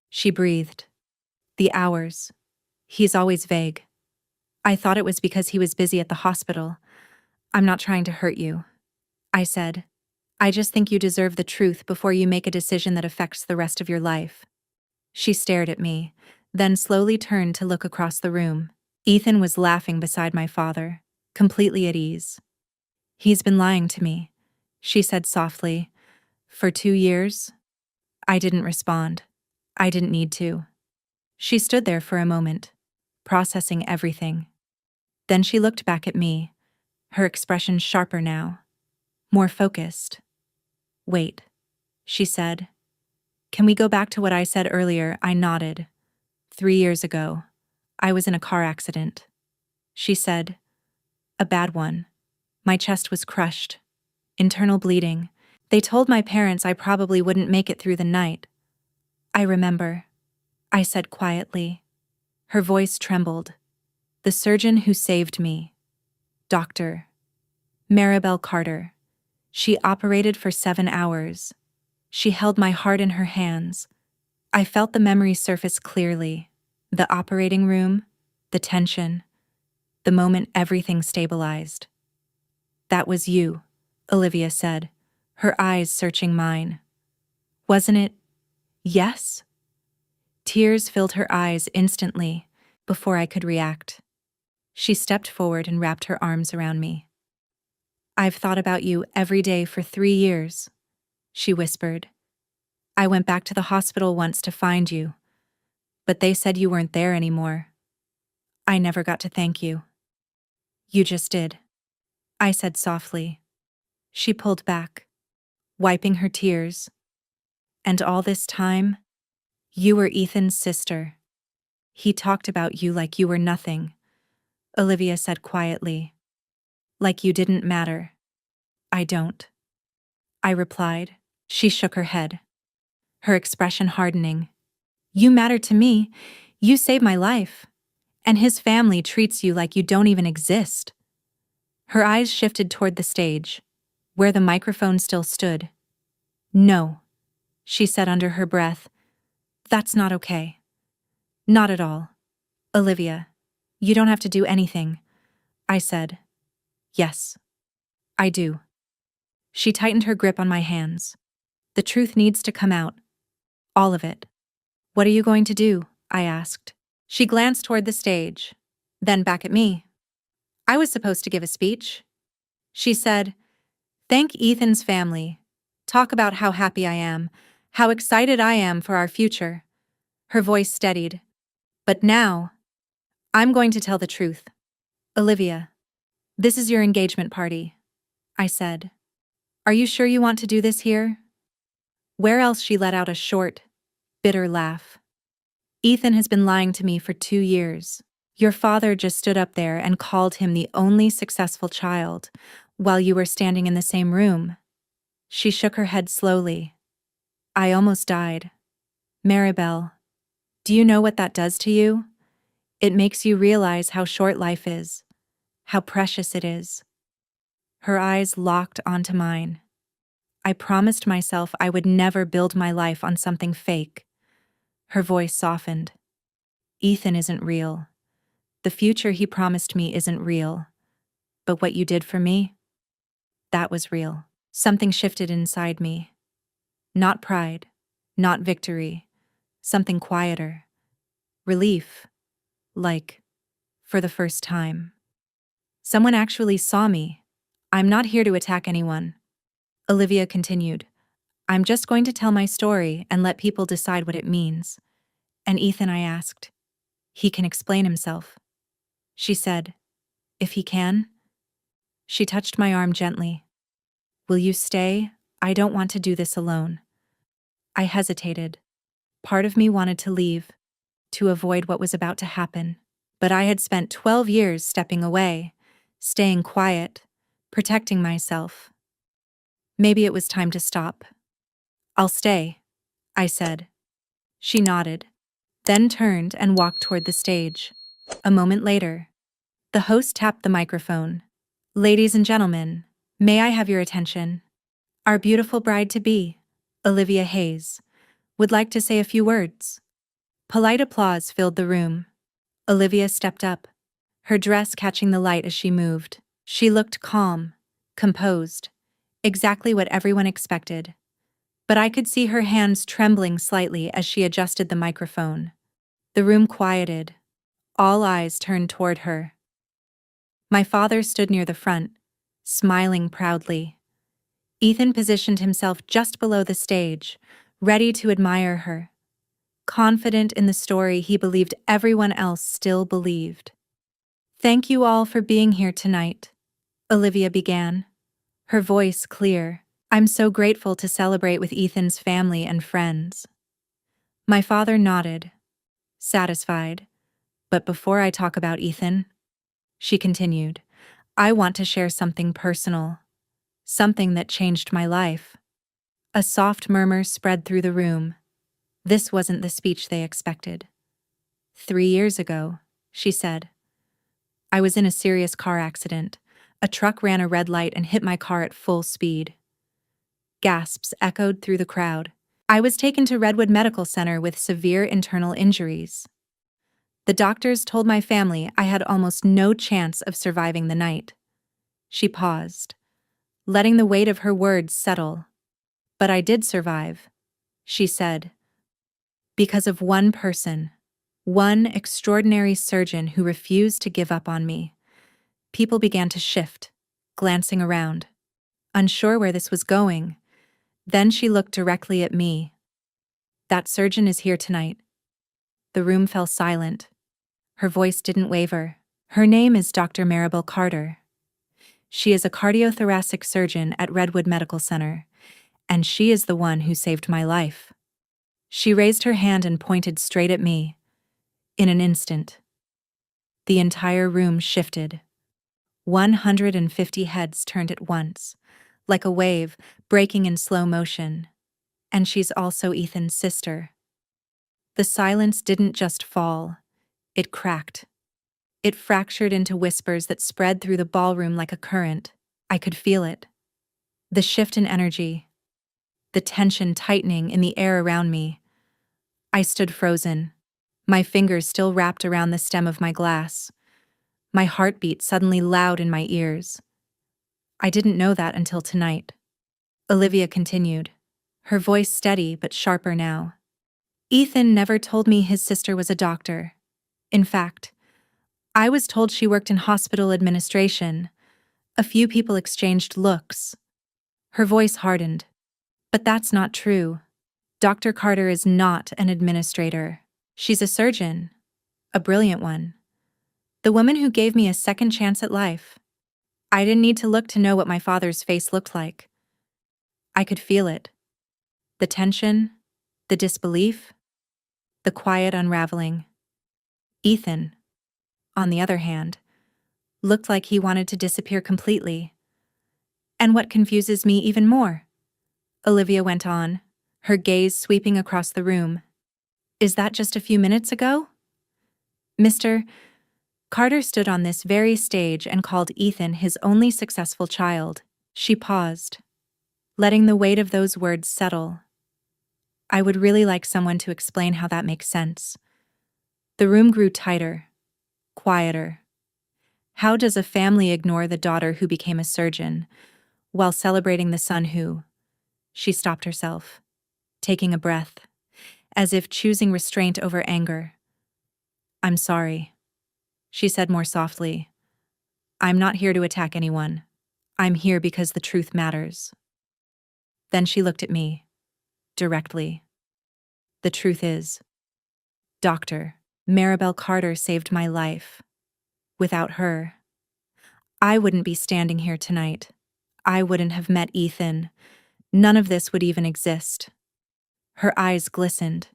Speaker 1: She breathed. The hours. He's always vague. I thought it was because he was busy at the hospital. I'm not trying to hurt you, I said. I just think you deserve the truth before you make a decision that affects the rest of your life. She stared at me, then slowly turned to look across the room. Ethan was laughing beside my father, completely at ease. He's been lying to me, she said softly. For 2 years? I didn't respond. I didn't need to. She stood there for a moment, processing everything. Then she looked back at me, her expression sharper now, more focused. Wait, she said. Can we go back to what I said earlier? I nodded. 3 years ago, I was in a car accident. She said, a bad one. My chest was crushed. Internal bleeding. They told my parents I probably wouldn't make it through the night. I remember, I said quietly. Her voice trembled. The surgeon who saved me. Dr. Maribel Carter. She operated for 7 hours. She held my heart in her hands. I felt the memory surface clearly. The operating room, the tension, the moment everything stabilized. That was you, Olivia said, her eyes searching mine. Wasn't it? Yes? Tears filled her eyes instantly, before I could react. She stepped forward and wrapped her arms around me. I've thought about you every day for 3 years, she whispered. I went back to the hospital once to find you, but they said you weren't there anymore. I never got to thank you. You just did, I said softly. She pulled back, wiping her tears. And all this time, you were Ethan's sister. He talked about you like you were nothing, Olivia said quietly. Like you didn't matter. I don't, I replied. She shook her head, her expression hardening. You matter to me. You saved my life. And his family treats you like you don't even exist. Her eyes shifted toward the stage, where the microphone still stood. No, she said under her breath. That's not okay. Not at all. Olivia, you don't have to do anything, I said. Yes, I do. She tightened her grip on my hands. The truth needs to come out. All of it. What are you going to do? I asked. She glanced toward the stage, then back at me. I was supposed to give a speech. She said, thank Ethan's family. Talk about how happy I am, how excited I am for our future. Her voice steadied. But now, I'm going to tell the truth. Olivia, this is your engagement party, I said. Are you sure you want to do this here? Where else? She let out a short, bitter laugh. Ethan has been lying to me for 2 years. Your father just stood up there and called him the only successful child, while you were standing in the same room. She shook her head slowly. I almost died. Maribel, do you know what that does to you? It makes you realize how short life is, how precious it is. Her eyes locked onto mine. I promised myself I would never build my life on something fake. Her voice softened. Ethan isn't real. The future he promised me isn't real. But what you did for me? That was real. Something shifted inside me. Not pride, not victory. Something quieter. Relief. Like, for the first time. Someone actually saw me. I'm not here to attack anyone. Olivia continued. I'm just going to tell my story and let people decide what it means. And Ethan, I asked. He can explain himself. She said, if he can. She touched my arm gently. Will you stay? I don't want to do this alone. I hesitated. Part of me wanted to leave, to avoid what was about to happen. But I had spent 12 years stepping away, staying quiet, protecting myself. Maybe it was time to stop. "I'll stay," I said. She nodded, then turned and walked toward the stage. A moment later, the host tapped the microphone. "Ladies and gentlemen, may I have your attention? Our beautiful bride-to-be, Olivia Hayes, would like to say a few words." Polite applause filled the room. Olivia stepped up, her dress catching the light as she moved. She looked calm, composed, exactly what everyone expected. But I could see her hands trembling slightly as she adjusted the microphone. The room quieted. All eyes turned toward her. My father stood near the front, smiling proudly. Ethan positioned himself just below the stage, ready to admire her. Confident in the story he believed everyone else still believed. "Thank you all for being here tonight," Olivia began, her voice clear. "I'm so grateful to celebrate with Ethan's family and friends." My father nodded, satisfied. "But before I talk about Ethan," she continued, "I want to share something personal, something that changed my life." A soft murmur spread through the room. This wasn't the speech they expected. "3 years ago," she said, "I was in a serious car accident. A truck ran a red light and hit my car at full speed." Gasps echoed through the crowd. "I was taken to Redwood Medical Center with severe internal injuries. The doctors told my family I had almost no chance of surviving the night." She paused, letting the weight of her words settle. "But I did survive," she said, "because of one person, one extraordinary surgeon who refused to give up on me." People began to shift, glancing around, unsure where this was going. Then she looked directly at me. "That surgeon is here tonight." The room fell silent. Her voice didn't waver. "Her name is Dr. Maribel Carter. She is a cardiothoracic surgeon at Redwood Medical Center, and she is the one who saved my life." She raised her hand and pointed straight at me. In an instant, the entire room shifted. 150 heads turned at once, like a wave breaking in slow motion. "And she's also Ethan's sister." The silence didn't just fall, it cracked. It fractured into whispers that spread through the ballroom like a current. I could feel it. The shift in energy, the tension tightening in the air around me. I stood frozen, my fingers still wrapped around the stem of my glass, my heartbeat suddenly loud in my ears. "I didn't know that until tonight," Olivia continued, her voice steady but sharper now. "Ethan never told me his sister was a doctor. In fact, I was told she worked in hospital administration." A few people exchanged looks. Her voice hardened. "But that's not true. Dr. Carter is not an administrator. She's a surgeon. A brilliant one. The woman who gave me a second chance at life. I didn't need to look to know what my father's face looked like. I could feel it. The tension, the disbelief, the quiet unraveling. Ethan, on the other hand, looked like he wanted to disappear completely. And what confuses me even more," Olivia went on, her gaze sweeping across the room, "is that just a few minutes ago, Mr. Carter stood on this very stage and called Ethan his only successful child." She paused, letting the weight of those words settle. I would really like someone to explain how that makes sense. The room grew tighter, quieter. How does a family ignore the daughter who became a surgeon, while celebrating the son who— She stopped herself, taking a breath, as if choosing restraint over anger. "I'm sorry," she said more softly. "I'm not here to attack anyone. I'm here because the truth matters." Then she looked at me, directly. "The truth is, Dr. Maribel Carter saved my life. Without her, I wouldn't be standing here tonight. I wouldn't have met Ethan. None of this would even exist." Her eyes glistened,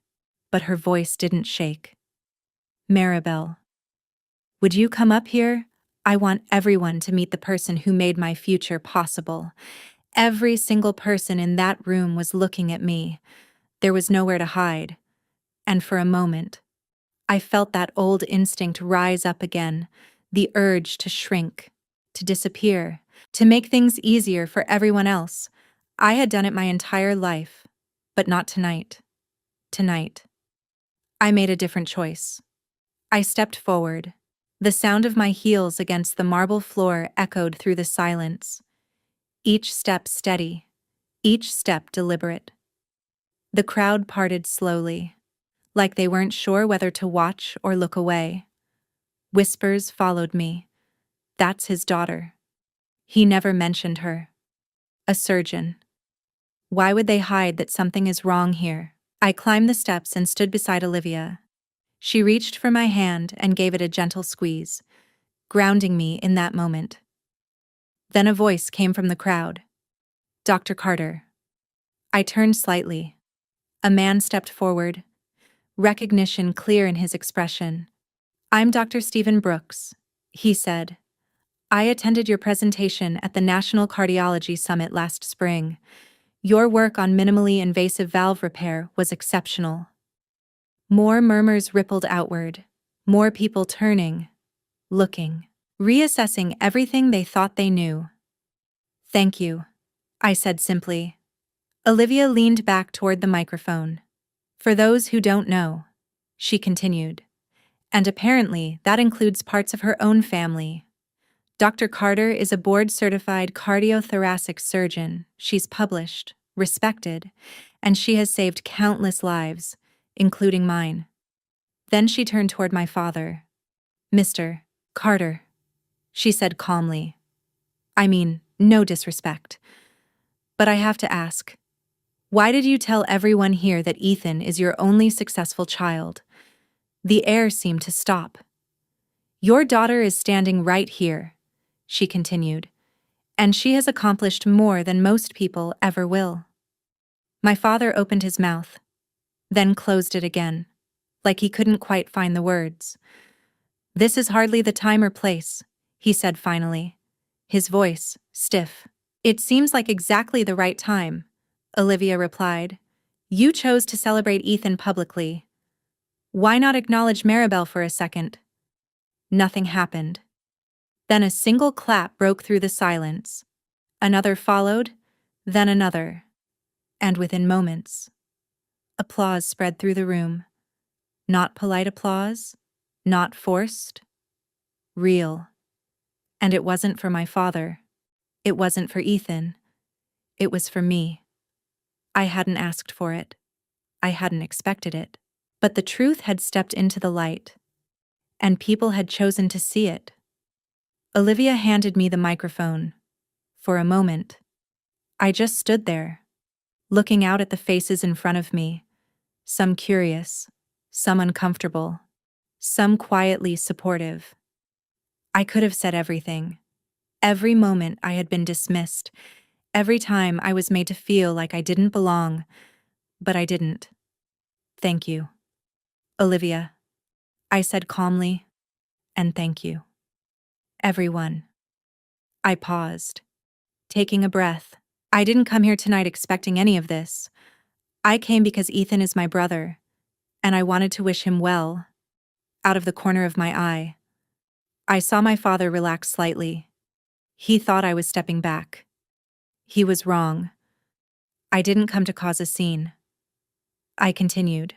Speaker 1: but her voice didn't shake. "Maribel, would you come up here? I want everyone to meet the person who made my future possible. Every single person in that room was looking at me. There was nowhere to hide. And for a moment, I felt that old instinct rise up again, the urge to shrink, to disappear, to make things easier for everyone else. I had done it my entire life, but not tonight. Tonight, I made a different choice. I stepped forward. The sound of my heels against the marble floor echoed through the silence, each step steady, each step deliberate. The crowd parted slowly, like they weren't sure whether to watch or look away. Whispers followed me. That's his daughter. He never mentioned her. A surgeon. Why would they hide that something is wrong here? I climbed the steps and stood beside Olivia. She reached for my hand and gave it a gentle squeeze, grounding me in that moment. Then a voice came from the crowd. Dr. Carter. I turned slightly. A man stepped forward, recognition clear in his expression. I'm Dr. Stephen Brooks, he said. I attended your presentation at the National Cardiology Summit last spring. Your work on minimally invasive valve repair was exceptional. More murmurs rippled outward, more people turning, looking, reassessing everything they thought they knew. Thank you, I said simply. Olivia leaned back toward the microphone. For those who don't know, she continued, and apparently that includes parts of her own family. Dr. Carter is a board-certified cardiothoracic surgeon. She's published, respected, and she has saved countless lives, including mine. Then she turned toward my father. Mr. Carter, she said calmly. I mean, no disrespect. But I have to ask, why did you tell everyone here that Ethan is your only successful child? The air seemed to stop. Your daughter is standing right here, she continued, and she has accomplished more than most people ever will. My father opened his mouth, then closed it again, like he couldn't quite find the words. This is hardly the time or place, he said finally, his voice stiff. It seems like exactly the right time, Olivia replied. You chose to celebrate Ethan publicly. Why not acknowledge Maribel for a second? Nothing happened. Then a single clap broke through the silence. Another followed, then another. And within moments, applause spread through the room. Not polite applause, not forced, real. And it wasn't for my father. It wasn't for Ethan. It was for me. I hadn't asked for it. I hadn't expected it. But the truth had stepped into the light, and people had chosen to see it. Olivia handed me the microphone. For a moment, I just stood there, looking out at the faces in front of me, some curious, some uncomfortable, some quietly supportive. I could have said everything. Every moment I had been dismissed, every time I was made to feel like I didn't belong, but I didn't. Thank you, Olivia, I said calmly, and thank you. Everyone. I paused, taking a breath. I didn't come here tonight expecting any of this. I came because Ethan is my brother, and I wanted to wish him well. Out of the corner of my eye, I saw my father relax slightly. He thought I was stepping back. He was wrong. I didn't come to cause a scene. I continued.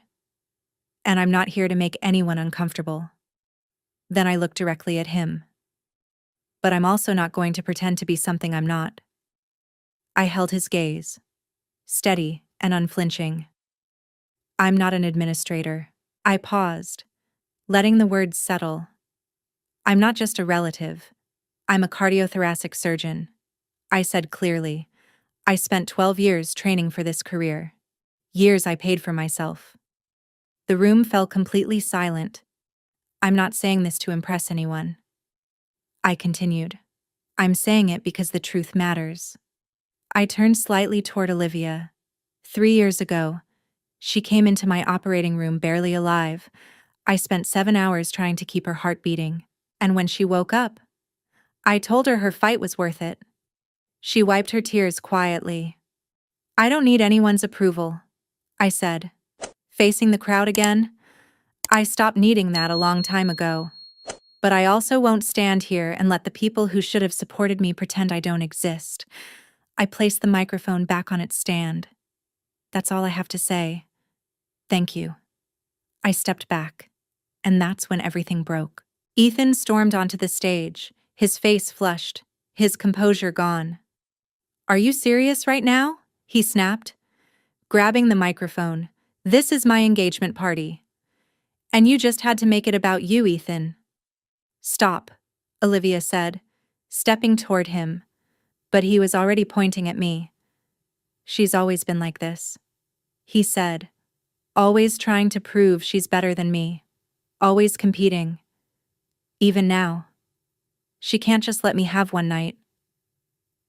Speaker 1: And I'm not here to make anyone uncomfortable. Then I looked directly at him. But I'm also not going to pretend to be something I'm not. I held his gaze, steady and unflinching. I'm not an administrator. I paused, letting the words settle. I'm not just a relative. I'm a cardiothoracic surgeon. I said clearly. I spent 12 years training for this career. Years I paid for myself. The room fell completely silent. I'm not saying this to impress anyone. I continued. I'm saying it because the truth matters. I turned slightly toward Olivia. 3 years ago, she came into my operating room barely alive. I spent 7 hours trying to keep her heart beating. And when she woke up, I told her fight was worth it. She wiped her tears quietly. I don't need anyone's approval, I said. Facing the crowd again, I stopped needing that a long time ago. But I also won't stand here and let the people who should have supported me pretend I don't exist. I placed the microphone back on its stand. That's all I have to say. Thank you. I stepped back, and that's when everything broke. Ethan stormed onto the stage, his face flushed, his composure gone. Are you serious right now? He snapped, grabbing the microphone. This is my engagement party. And you just had to make it about you, Ethan. Stop, Olivia said, stepping toward him, but he was already pointing at me. She's always been like this, he said, always trying to prove she's better than me, always competing. Even now. She can't just let me have one night.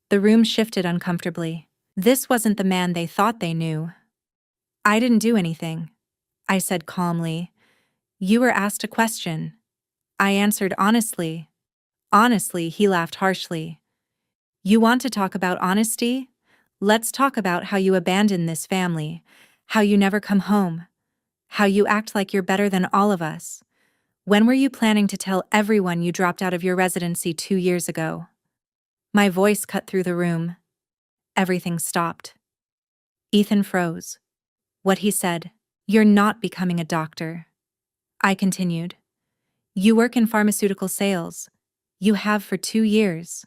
Speaker 1: The room shifted uncomfortably. This wasn't the man they thought they knew. I didn't do anything, I said calmly. You were asked a question. I answered honestly. Honestly, he laughed harshly. You want to talk about honesty? Let's talk about how you abandoned this family, how you never come home, how you act like you're better than all of us. When were you planning to tell everyone you dropped out of your residency 2 years ago? My voice cut through the room. Everything stopped. Ethan froze. What he said, "You're not becoming a doctor." I continued. You work in pharmaceutical sales. You have for 2 years.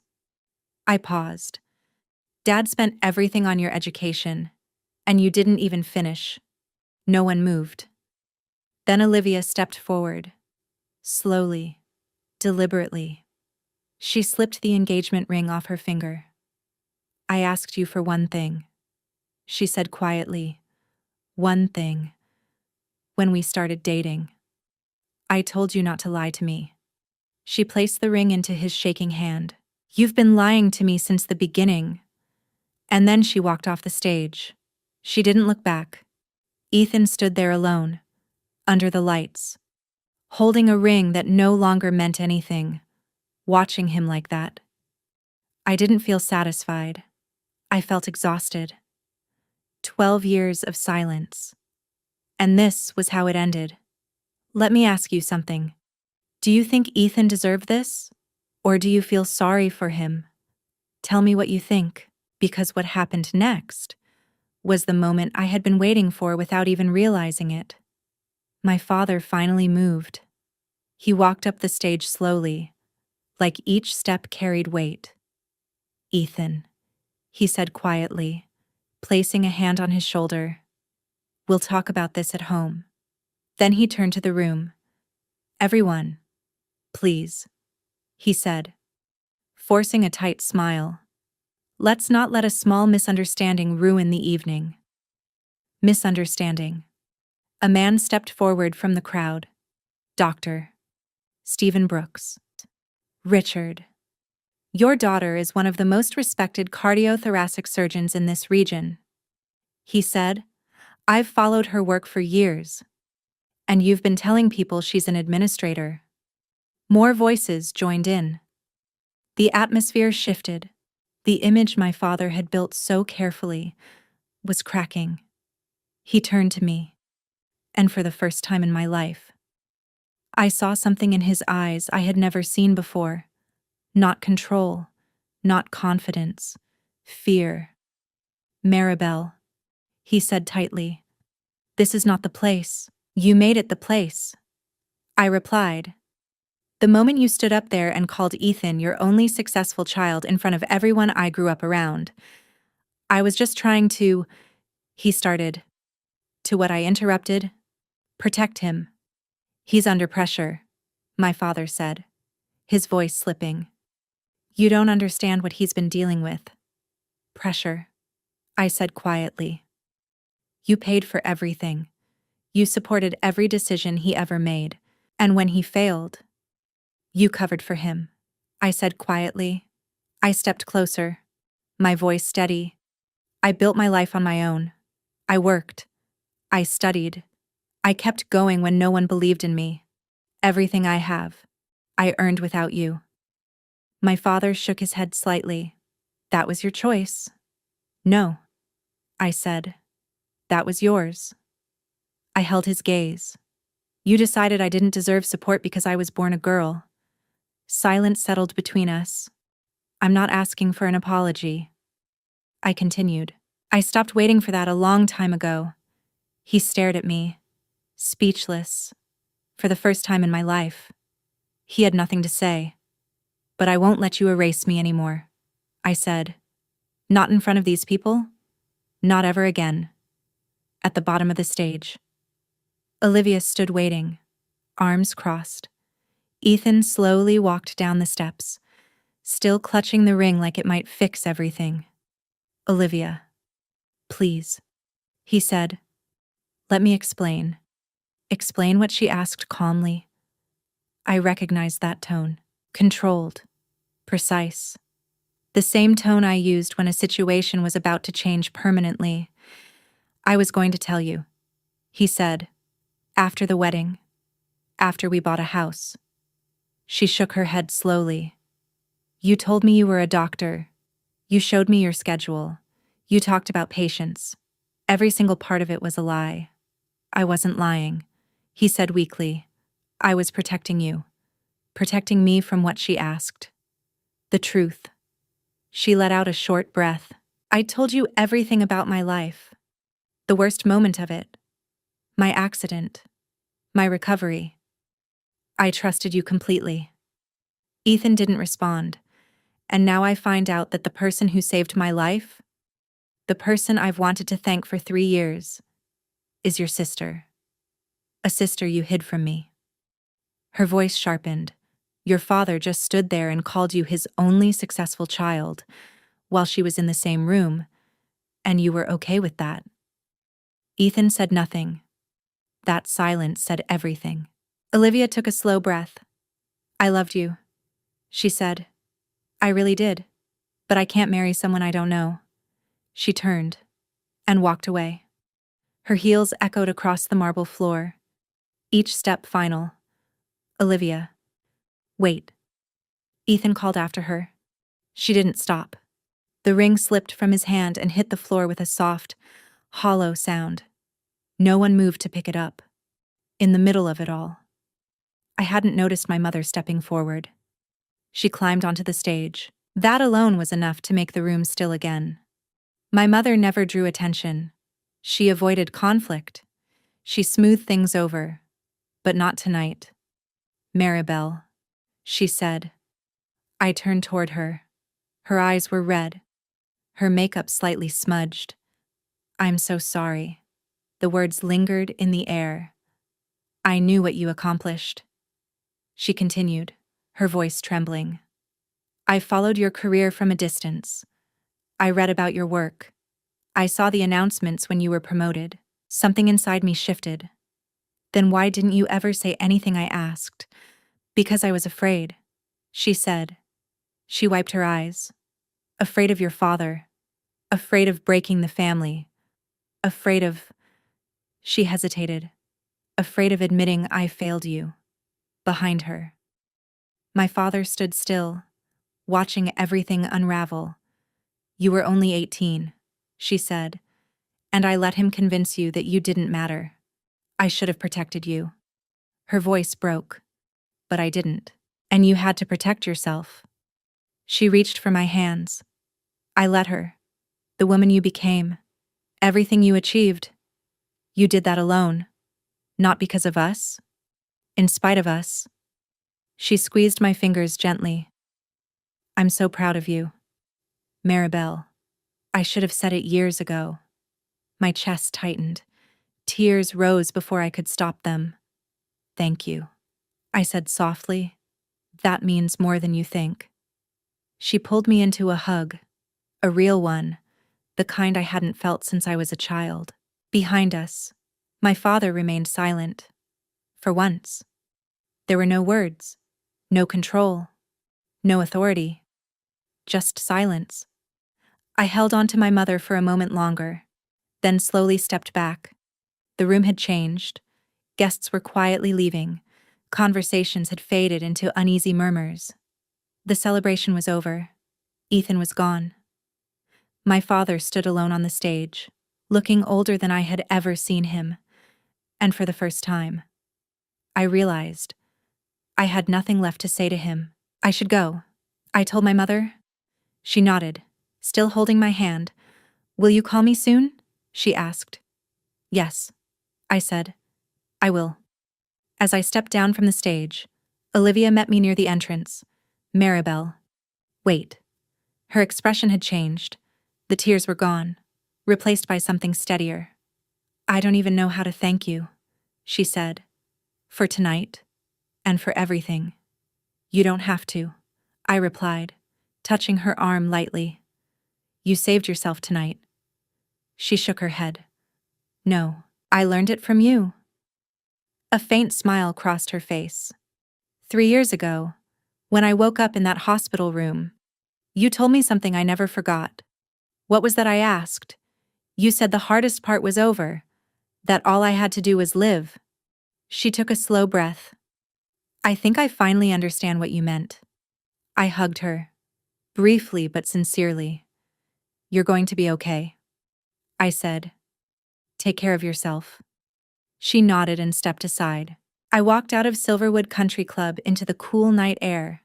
Speaker 1: I paused. Dad spent everything on your education, and you didn't even finish. No one moved. Then Olivia stepped forward. Slowly, deliberately. She slipped the engagement ring off her finger. I asked you for one thing, she said quietly. One thing. When we started dating. I told you not to lie to me. She placed the ring into his shaking hand. You've been lying to me since the beginning. And then she walked off the stage. She didn't look back. Ethan stood there alone, under the lights, holding a ring that no longer meant anything, watching him like that. I didn't feel satisfied. I felt exhausted. 12 years of silence. And this was how it ended. Let me ask you something. Do you think Ethan deserved this? Or do you feel sorry for him? Tell me what you think, because what happened next was the moment I had been waiting for without even realizing it. My father finally moved. He walked up the stage slowly, like each step carried weight. Ethan, he said quietly, placing a hand on his shoulder. We'll talk about this at home. Then he turned to the room. Everyone, please, he said, forcing a tight smile. Let's not let a small misunderstanding ruin the evening. Misunderstanding. A man stepped forward from the crowd. Dr. Stephen Brooks. Richard. Your daughter is one of the most respected cardiothoracic surgeons in this region, he said. I've followed her work for years. And you've been telling people she's an administrator. More voices joined in. The atmosphere shifted. The image my father had built so carefully was cracking. He turned to me, and for the first time in my life, I saw something in his eyes I had never seen before. Not control, not confidence, fear. Maribel, he said tightly, this is not the place. You made it the place. I replied. The moment you stood up there and called Ethan your only successful child in front of everyone I grew up around, I was just trying to, he started. To what I interrupted, protect him. He's under pressure, my father said, his voice slipping. You don't understand what he's been dealing with. Pressure, I said quietly. You paid for everything. You supported every decision he ever made, and when he failed, you covered for him, I said quietly. I stepped closer, my voice steady. I built my life on my own. I worked. I studied. I kept going when no one believed in me. Everything I have, I earned without you. My father shook his head slightly. That was your choice. No, I said. That was yours. I held his gaze. You decided I didn't deserve support because I was born a girl. Silence settled between us. I'm not asking for an apology. I continued. I stopped waiting for that a long time ago. He stared at me, speechless, for the first time in my life. He had nothing to say. But I won't let you erase me anymore, I said. Not in front of these people. Not ever again. At the bottom of the stage. Olivia stood waiting, arms crossed. Ethan slowly walked down the steps, still clutching the ring like it might fix everything. Olivia, please, he said. Let me explain. Explain what she asked calmly. I recognized that tone. Controlled. Precise. The same tone I used when a situation was about to change permanently. I was going to tell you, he said. After the wedding. After we bought a house. She shook her head slowly. You told me you were a doctor. You showed me your schedule. You talked about patients. Every single part of it was a lie. I wasn't lying, he said weakly. I was protecting you. Protecting me from what she asked. The truth. She let out a short breath. I told you everything about my life. The worst moment of it. My accident. My recovery. I trusted you completely. Ethan didn't respond, and now I find out that the person who saved my life, the person I've wanted to thank for 3 years, is your sister. A sister you hid from me. Her voice sharpened. Your father just stood there and called you his only successful child, while she was in the same room, and you were okay with that. Ethan said nothing. That silence said everything. Olivia took a slow breath. I loved you, she said. I really did, but I can't marry someone I don't know. She turned and walked away. Her heels echoed across the marble floor, each step final. Olivia. Wait. Ethan called after her. She didn't stop. The ring slipped from his hand and hit the floor with a soft, hollow sound. No one moved to pick it up. In the middle of it all, I hadn't noticed my mother stepping forward. She climbed onto the stage. That alone was enough to make the room still again. My mother never drew attention. She avoided conflict. She smoothed things over. But not tonight. Maribel, she said. I turned toward her. Her eyes were red. Her makeup slightly smudged. I'm so sorry. The words lingered in the air. I knew what you accomplished. She continued, her voice trembling. I followed your career from a distance. I read about your work. I saw the announcements when you were promoted. Something inside me shifted. Then why didn't you ever say anything I asked? Because I was afraid, she said. She wiped her eyes. Afraid of your father. Afraid of breaking the family. Afraid of... She hesitated. Afraid of admitting I failed you. Behind her. My father stood still, watching everything unravel. You were only 18, she said, and I let him convince you that you didn't matter. I should have protected you. Her voice broke, but I didn't. And you had to protect yourself. She reached for my hands. I let her. The woman you became. Everything you achieved. You did that alone. Not because of us. In spite of us. She squeezed my fingers gently. I'm so proud of you. Maribel. I should have said it years ago. My chest tightened. Tears rose before I could stop them. Thank you, I said softly. That means more than you think. She pulled me into a hug. A real one. The kind I hadn't felt since I was a child. Behind us, my father remained silent. For once. There were no words. No control. No authority. Just silence. I held on to my mother for a moment longer, then slowly stepped back. The room had changed. Guests were quietly leaving. Conversations had faded into uneasy murmurs. The celebration was over. Ethan was gone. My father stood alone on the stage, looking older than I had ever seen him, and for the first time, I realized I had nothing left to say to him. I should go, I told my mother. She nodded, still holding my hand. Will you call me soon? She asked. Yes, I said. I will. As I stepped down from the stage, Olivia met me near the entrance. Maribel. Wait. Her expression had changed. The tears were gone, replaced by something steadier. I don't even know how to thank you, she said. For tonight, and for everything. You don't have to, I replied, touching her arm lightly. You saved yourself tonight. She shook her head. No, I learned it from you. A faint smile crossed her face. 3 years ago, when I woke up in that hospital room, you told me something I never forgot. What was that I asked? You said the hardest part was over, that all I had to do was live. She took a slow breath. I think I finally understand what you meant. I hugged her, briefly but sincerely. You're going to be okay, I said. Take care of yourself. She nodded and stepped aside. I walked out of Silverwood Country Club into the cool night air.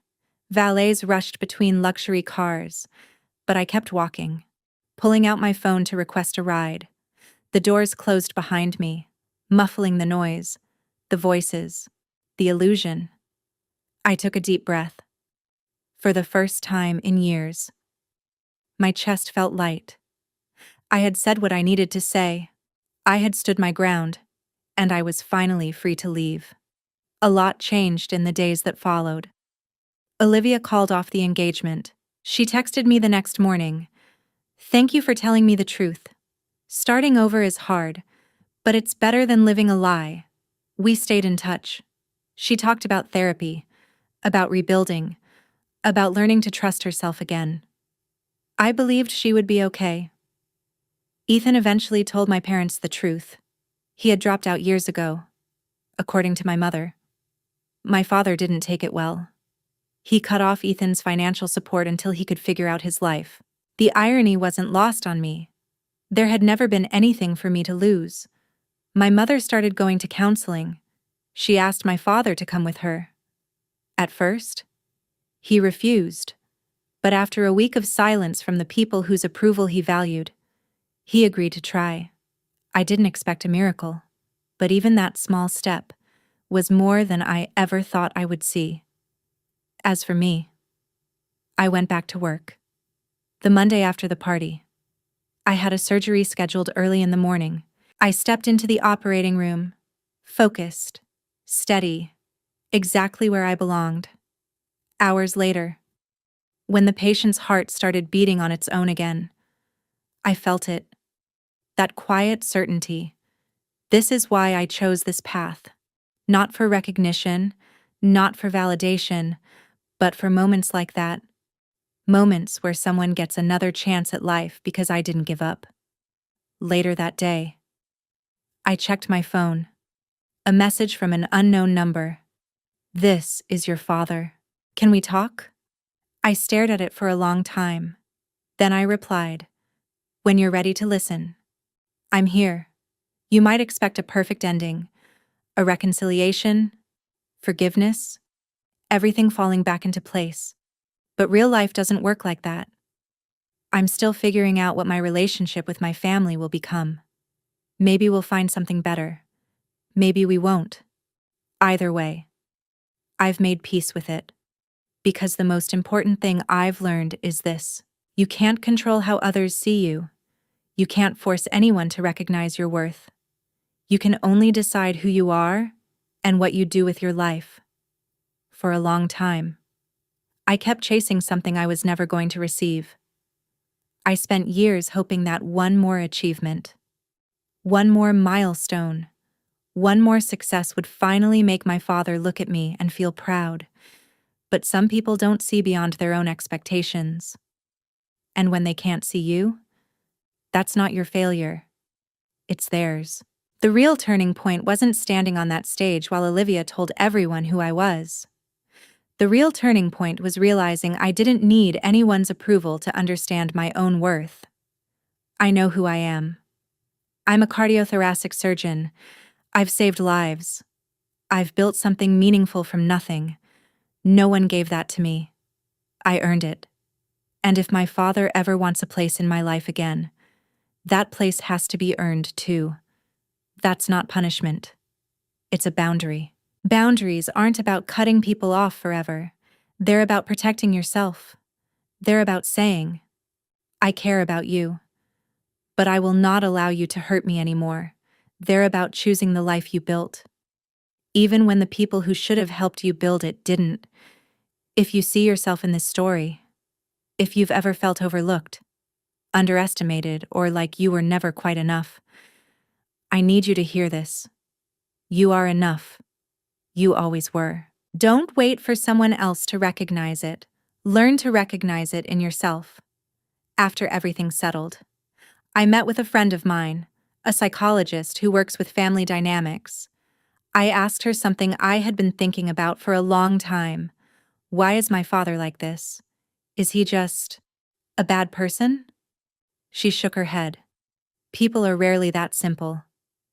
Speaker 1: Valets rushed between luxury cars, but I kept walking, pulling out my phone to request a ride. The doors closed behind me, muffling the noise, the voices, the illusion. I took a deep breath. For the first time in years, my chest felt light. I had said what I needed to say. I had stood my ground, and I was finally free to leave. A lot changed in the days that followed. Olivia called off the engagement. She texted me the next morning. Thank you for telling me the truth. Starting over is hard, but it's better than living a lie. We stayed in touch. She talked about therapy, about rebuilding, about learning to trust herself again. I believed she would be okay. Ethan eventually told my parents the truth. He had dropped out years ago, according to my mother. My father didn't take it well. He cut off Ethan's financial support until he could figure out his life. The irony wasn't lost on me. There had never been anything for me to lose. My mother started going to counseling. She asked my father to come with her. At first, he refused, but after a week of silence from the people whose approval he valued, he agreed to try. I didn't expect a miracle, but even that small step was more than I ever thought I would see. As for me, I went back to work. The Monday after the party, I had a surgery scheduled early in the morning. I stepped into the operating room, focused, steady, exactly where I belonged. Hours later, when the patient's heart started beating on its own again, I felt it. That quiet certainty. This is why I chose this path. Not for recognition, not for validation, but for moments like that. Moments where someone gets another chance at life because I didn't give up. Later that day, I checked my phone. A message from an unknown number. This is your father. Can we talk? I stared at it for a long time. Then I replied, when you're ready to listen. I'm here. You might expect a perfect ending, a reconciliation, forgiveness, everything falling back into place. But real life doesn't work like that. I'm still figuring out what my relationship with my family will become. Maybe we'll find something better. Maybe we won't. Either way, I've made peace with it. Because the most important thing I've learned is this. You can't control how others see you. You can't force anyone to recognize your worth. You can only decide who you are and what you do with your life. For a long time, I kept chasing something I was never going to receive. I spent years hoping that one more achievement, one more milestone, one more success would finally make my father look at me and feel proud. But some people don't see beyond their own expectations. And when they can't see you, that's not your failure. It's theirs. The real turning point wasn't standing on that stage while Olivia told everyone who I was. The real turning point was realizing I didn't need anyone's approval to understand my own worth. I know who I am. I'm a cardiothoracic surgeon. I've saved lives. I've built something meaningful from nothing. No one gave that to me. I earned it. And if my father ever wants a place in my life again, that place has to be earned too. That's not punishment. It's a boundary. Boundaries aren't about cutting people off forever. They're about protecting yourself. They're about saying, I care about you, but I will not allow you to hurt me anymore. They're about choosing the life you built, even when the people who should have helped you build it didn't. If you see yourself in this story, if you've ever felt overlooked, underestimated, or like you were never quite enough, I need you to hear this. You are enough. You always were. Don't wait for someone else to recognize it. Learn to recognize it in yourself. After everything's settled, I met with a friend of mine, a psychologist who works with family dynamics. I asked her something I had been thinking about for a long time. Why is my father like this? Is he just a bad person? She shook her head. People are rarely that simple,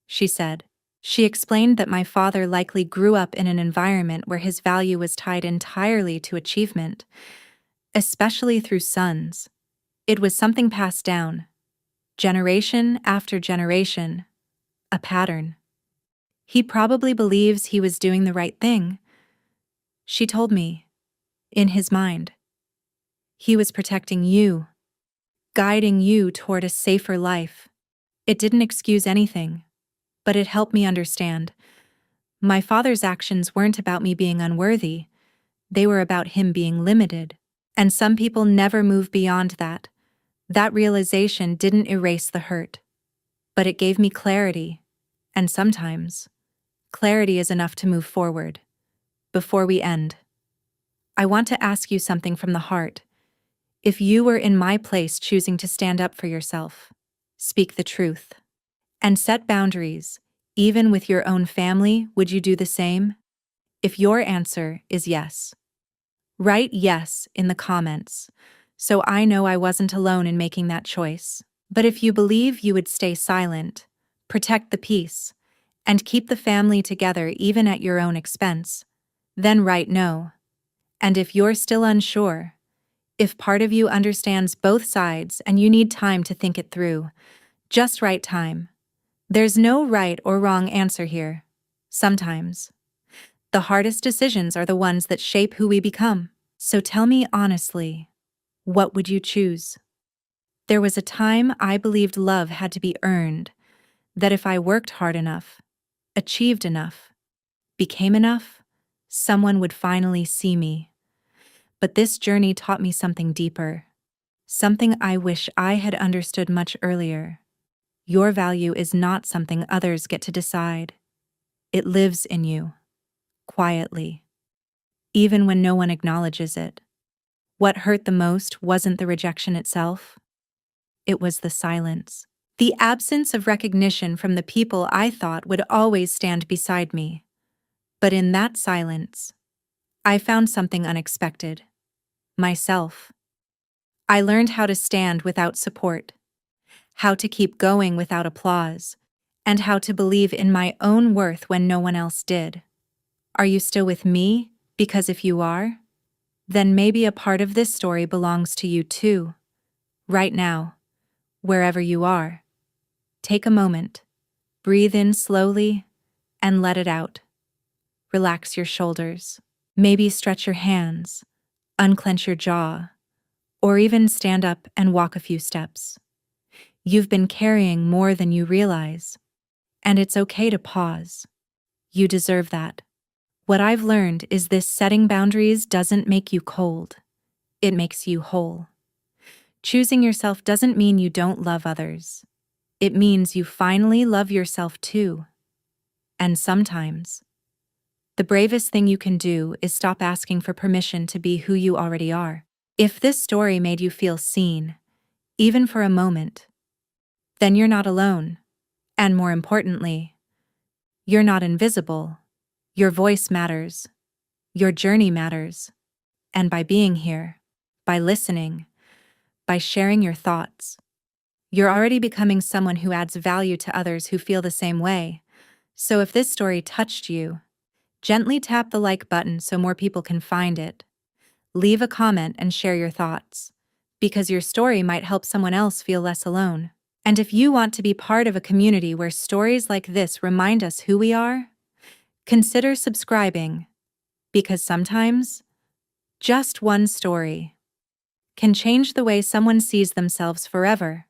Speaker 1: she said. She explained that my father likely grew up in an environment where his value was tied entirely to achievement, especially through sons. It was something passed down, generation after generation, a pattern. He probably believes he was doing the right thing. She told me, in his mind. He was protecting you, guiding you toward a safer life. It didn't excuse anything, but it helped me understand. My father's actions weren't about me being unworthy. They were about him being limited. And some people never move beyond that. That realization didn't erase the hurt, but it gave me clarity. And sometimes, clarity is enough to move forward. Before we end, I want to ask you something from the heart. If you were in my place choosing to stand up for yourself, speak the truth, and set boundaries, even with your own family, would you do the same? If your answer is yes, write yes in the comments, so I know I wasn't alone in making that choice. But if you believe you would stay silent, protect the peace, and keep the family together even at your own expense, then write no. And if you're still unsure, if part of you understands both sides and you need time to think it through, just write time. There's no right or wrong answer here. Sometimes, the hardest decisions are the ones that shape who we become. So tell me honestly, what would you choose? There was a time I believed love had to be earned, that if I worked hard enough, achieved enough, became enough, someone would finally see me. But this journey taught me something deeper, something I wish I had understood much earlier. Your value is not something others get to decide. It lives in you, quietly, even when no one acknowledges it. What hurt the most wasn't the rejection itself. It was the silence. The absence of recognition from the people I thought would always stand beside me. But in that silence, I found something unexpected. Myself. I learned how to stand without support, how to keep going without applause, and how to believe in my own worth when no one else did. Are you still with me? Because if you are, then maybe a part of this story belongs to you too. Right now, wherever you are, take a moment, breathe in slowly, and let it out. Relax your shoulders. Maybe stretch your hands, unclench your jaw, or even stand up and walk a few steps. You've been carrying more than you realize, and it's okay to pause. You deserve that. What I've learned is this: setting boundaries doesn't make you cold. It makes you whole. Choosing yourself doesn't mean you don't love others. It means you finally love yourself too. And sometimes, the bravest thing you can do is stop asking for permission to be who you already are. If this story made you feel seen, even for a moment, then you're not alone. And more importantly, you're not invisible. Your voice matters. Your journey matters. And by being here, by listening, by sharing your thoughts, you're already becoming someone who adds value to others who feel the same way. So if this story touched you, gently tap the like button so more people can find it. Leave a comment and share your thoughts, because your story might help someone else feel less alone. And if you want to be part of a community where stories like this remind us who we are, consider subscribing, because sometimes, just one story can change the way someone sees themselves forever.